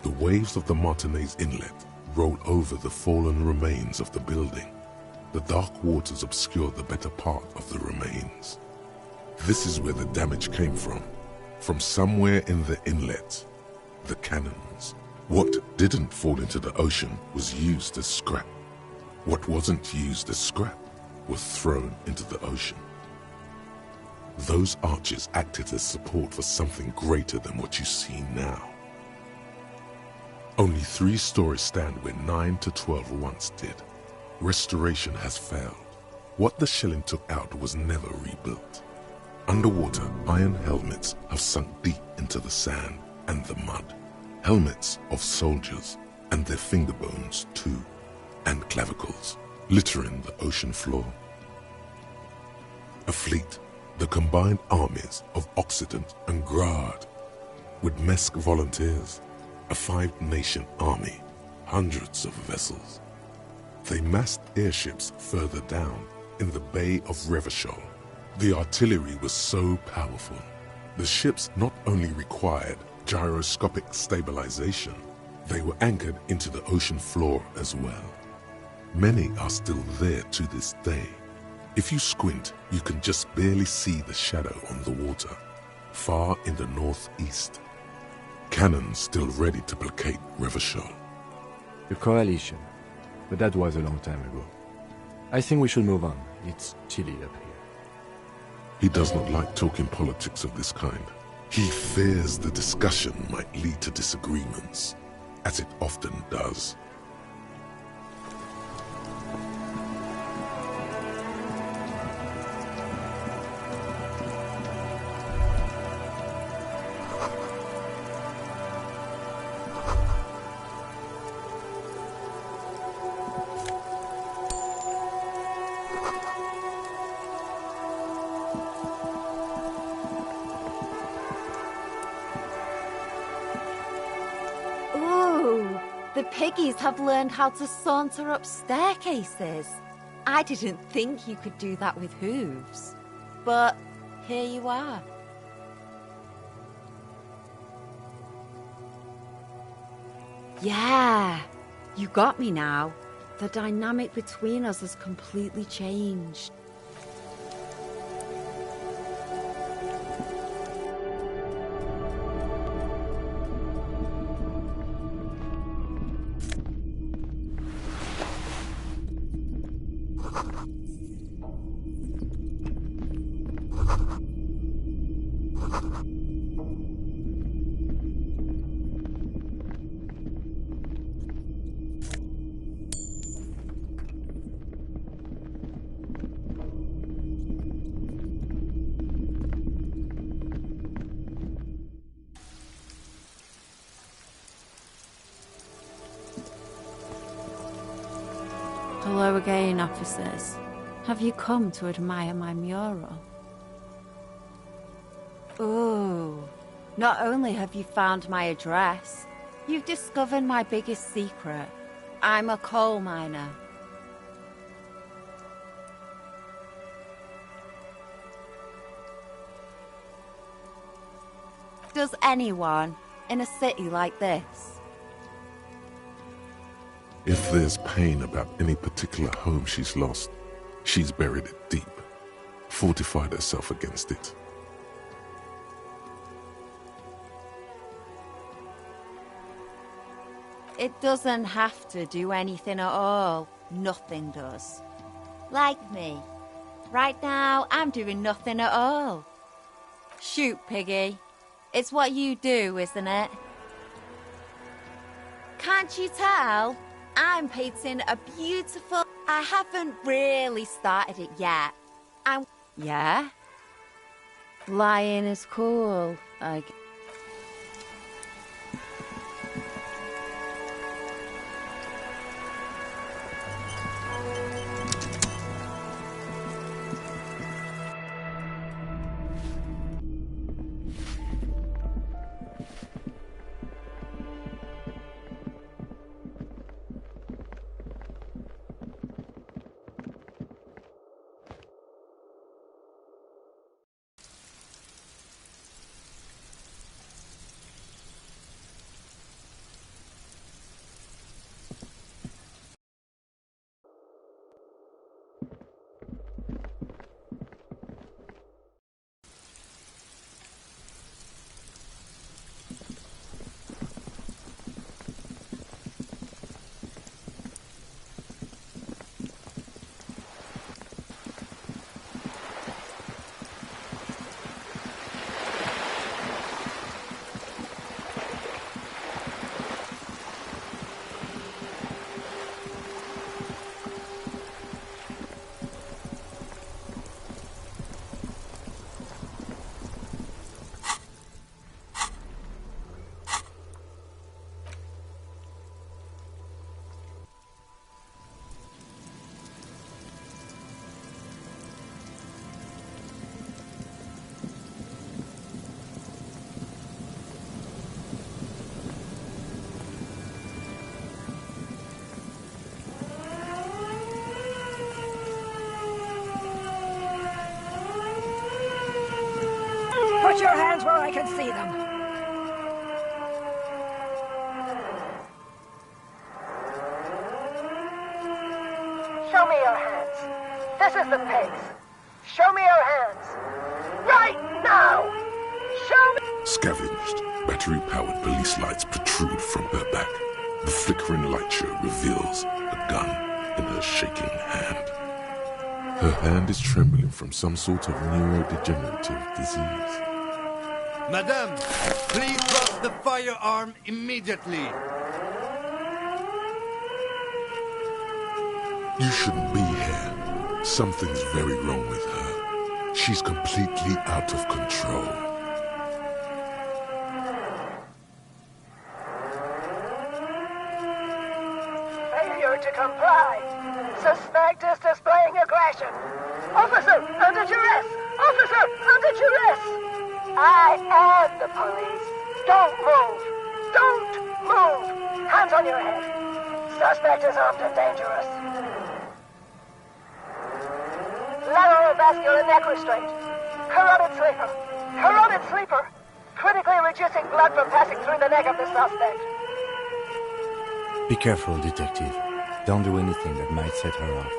The waves of the Martinez Inlet roll over the fallen remains of the building. The dark waters obscure the better part of the remains. This is where the damage came from. From somewhere in the inlet, the cannons. What didn't fall into the ocean was used as scrap. What wasn't used as scrap was thrown into the ocean. Those arches acted as support for something greater than what you see now. Only 3 stories stand where 9 to 12 once did. Restoration has failed. What the shelling took out was never rebuilt. Underwater, iron helmets have sunk deep into the sand and the mud. Helmets of soldiers, and their finger bones too, and clavicles, littering the ocean floor. A fleet, the combined armies of Occident and Grad, with Mesk volunteers, a 5-nation army, hundreds of vessels. They massed airships further down in the Bay of Revachol. The artillery was so powerful. The ships not only required gyroscopic stabilization, they were anchored into the ocean floor as well. Many are still there to this day. If you squint, you can just barely see the shadow on the water, far in the northeast. Cannons still ready to placate Revachol. The coalition. But that was a long time ago. I think we should move on. It's chilly up here. He does not like talking politics of this kind. He fears the discussion might lead to disagreements, as it often does. The piggies have learned how to saunter up staircases. I didn't think you could do that with hooves. But here you are. Yeah, you got me now. The dynamic between us has completely changed. Hello again, officers. Have you come to admire my mural? Ooh. Not only have you found my address, you've discovered my biggest secret. I'm a coal miner. Does anyone in a city like this? If there's pain about any particular home she's lost, she's buried it deep, fortified herself against it. It doesn't have to do anything at all. Nothing does. Like me. Right now, I'm doing nothing at all. Shoot, Piggy. It's what you do, isn't it? Can't you tell? I'm painting a beautiful... I haven't really started it yet. Yeah? Lying is cool, Put your hands where I can see them. Show me your hands. This is the pigs. Show me your hands. Right now! Show me... Scavenged, battery-powered police lights protrude from her back. The flickering light show reveals a gun in her shaking hand. Her hand is trembling from some sort of neurodegenerative disease. Madame, please drop the firearm immediately. You shouldn't be here. Something's very wrong with her. She's completely out of control. Failure to comply. Suspect is displaying aggression. Officer, under duress! Officer, under duress! I am the police. Don't move. Don't move. Hands on your head. Suspect is armed and dangerous. Lateral vascular neck restraint. Carotid sleeper. Carotid sleeper. Critically reducing blood from passing through the neck of the suspect. Be careful, detective. Don't do anything that might set her off.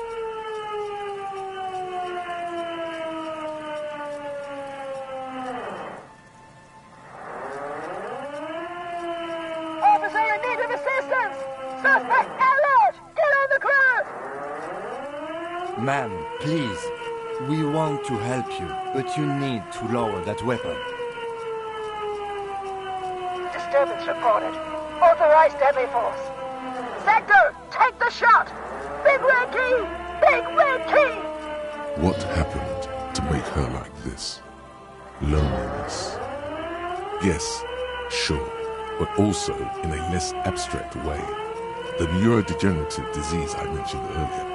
Officer in need of assistance! Suspect alert! Get on the ground! Ma'am, please. We want to help you, but you need to lower that weapon. Disturbance reported. Authorized deadly force. Sector, take the shot! Big red key! Big red key! What happened to make her like this? Loneliness. Yes, sure, but also in a less abstract way. The neurodegenerative disease I mentioned earlier.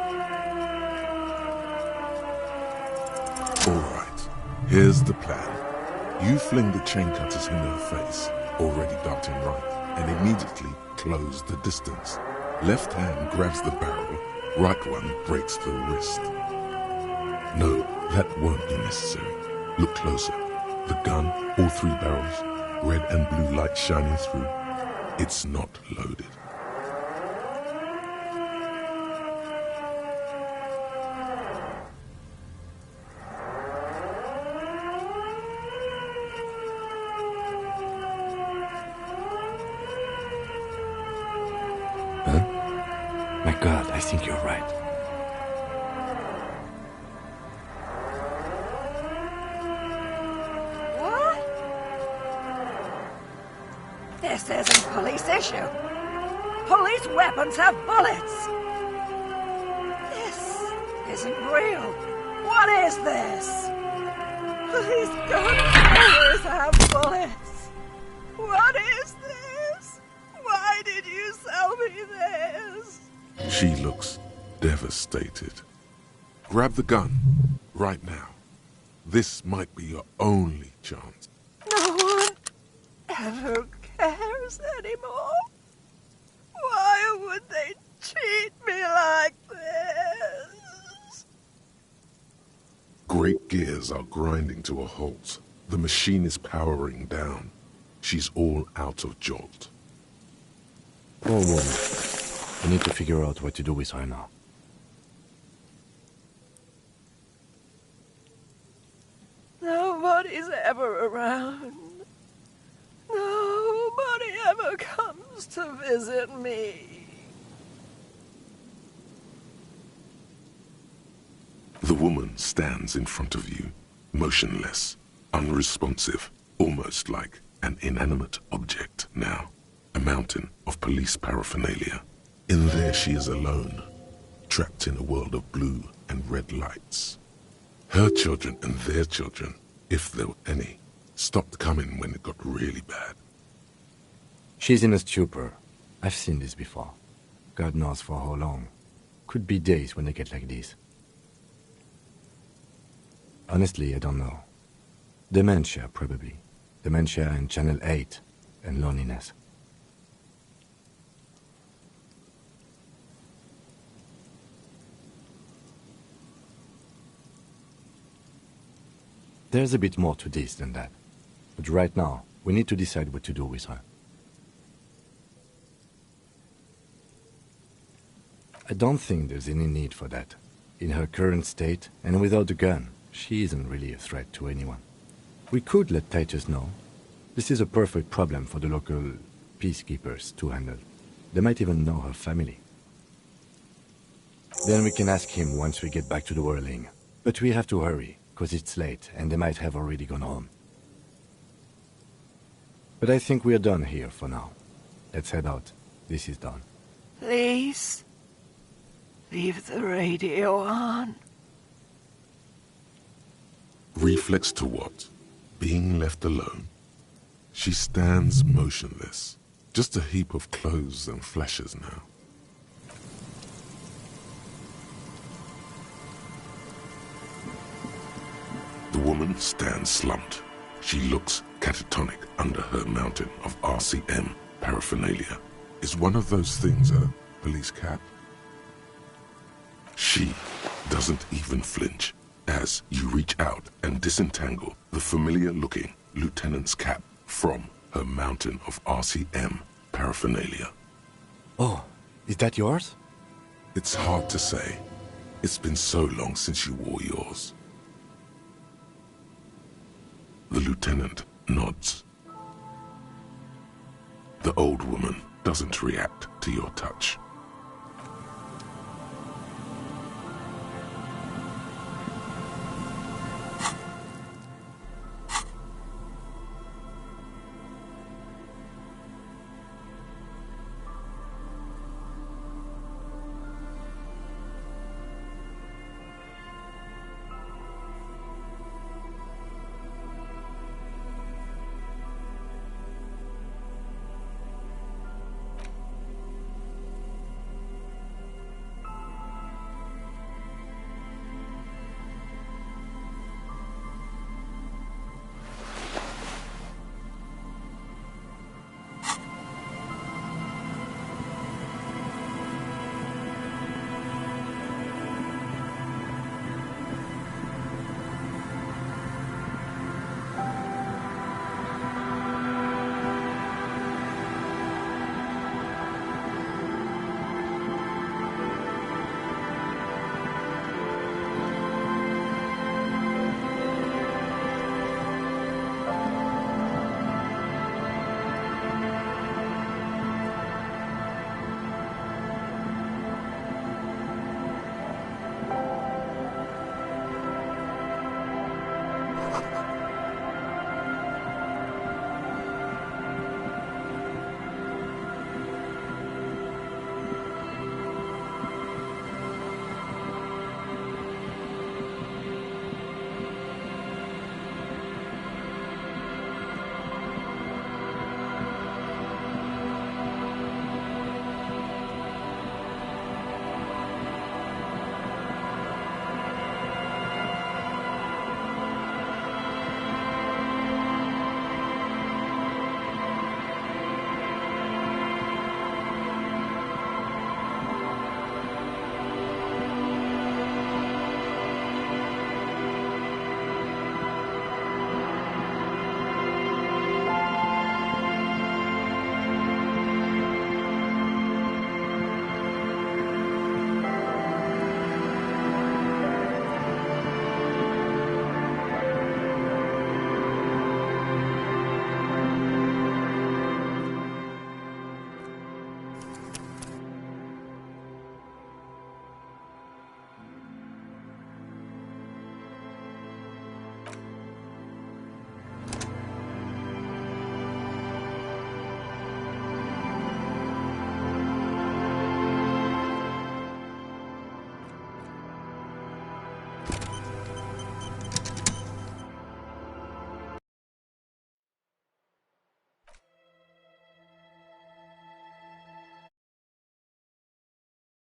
Alright, here's the plan. You fling the chain cutters in her face, already darting right, and immediately close the distance. Left hand grabs the barrel, right one breaks the wrist. No, that won't be necessary. Look closer. The gun, all 3 barrels, red and blue light shining through. It's not loaded. Huh? My God, I think you're right. This isn't police issue. Police weapons have bullets. This isn't real. What is this? Police guns always have bullets. What is this? Why did you sell me this? She looks devastated. Grab the gun, right now. This might be your only chance. No one ever cares anymore. Why would they treat me like this? Great gears are grinding to a halt. The machine is powering down. She's all out of jolt. Poor woman. We need to figure out what to do with her now. Nobody's ever around. Nobody ever comes to visit me. The woman stands in front of you, motionless, unresponsive, almost like an inanimate object now. A mountain of police paraphernalia. In there she is alone, trapped in a world of blue and red lights. Her children and their children, if there were any, stopped coming when it got really bad. She's in a stupor. I've seen this before. God knows for how long. Could be days when they get like this. Honestly, I don't know. Dementia, probably. Dementia and Channel 8, and loneliness. There's a bit more to this than that. But right now, we need to decide what to do with her. I don't think there's any need for that. In her current state, and without the gun, she isn't really a threat to anyone. We could let Titus know. This is a perfect problem for the local peacekeepers to handle. They might even know her family. Then we can ask him once we get back to the whirling. But we have to hurry, because it's late, and they might have already gone home. But I think we're done here for now. Let's head out. This is done. Please, leave the radio on. Reflex to what? Being left alone? She stands motionless, just a heap of clothes and flashes now. The woman stands slumped. She looks catatonic under her mountain of RCM paraphernalia. Is one of those things a police cap? She doesn't even flinch as you reach out and disentangle the familiar-looking lieutenant's cap from her mountain of RCM paraphernalia. Oh, is that yours? It's hard to say. It's been so long since you wore yours. The lieutenant nods. The old woman doesn't react to your touch.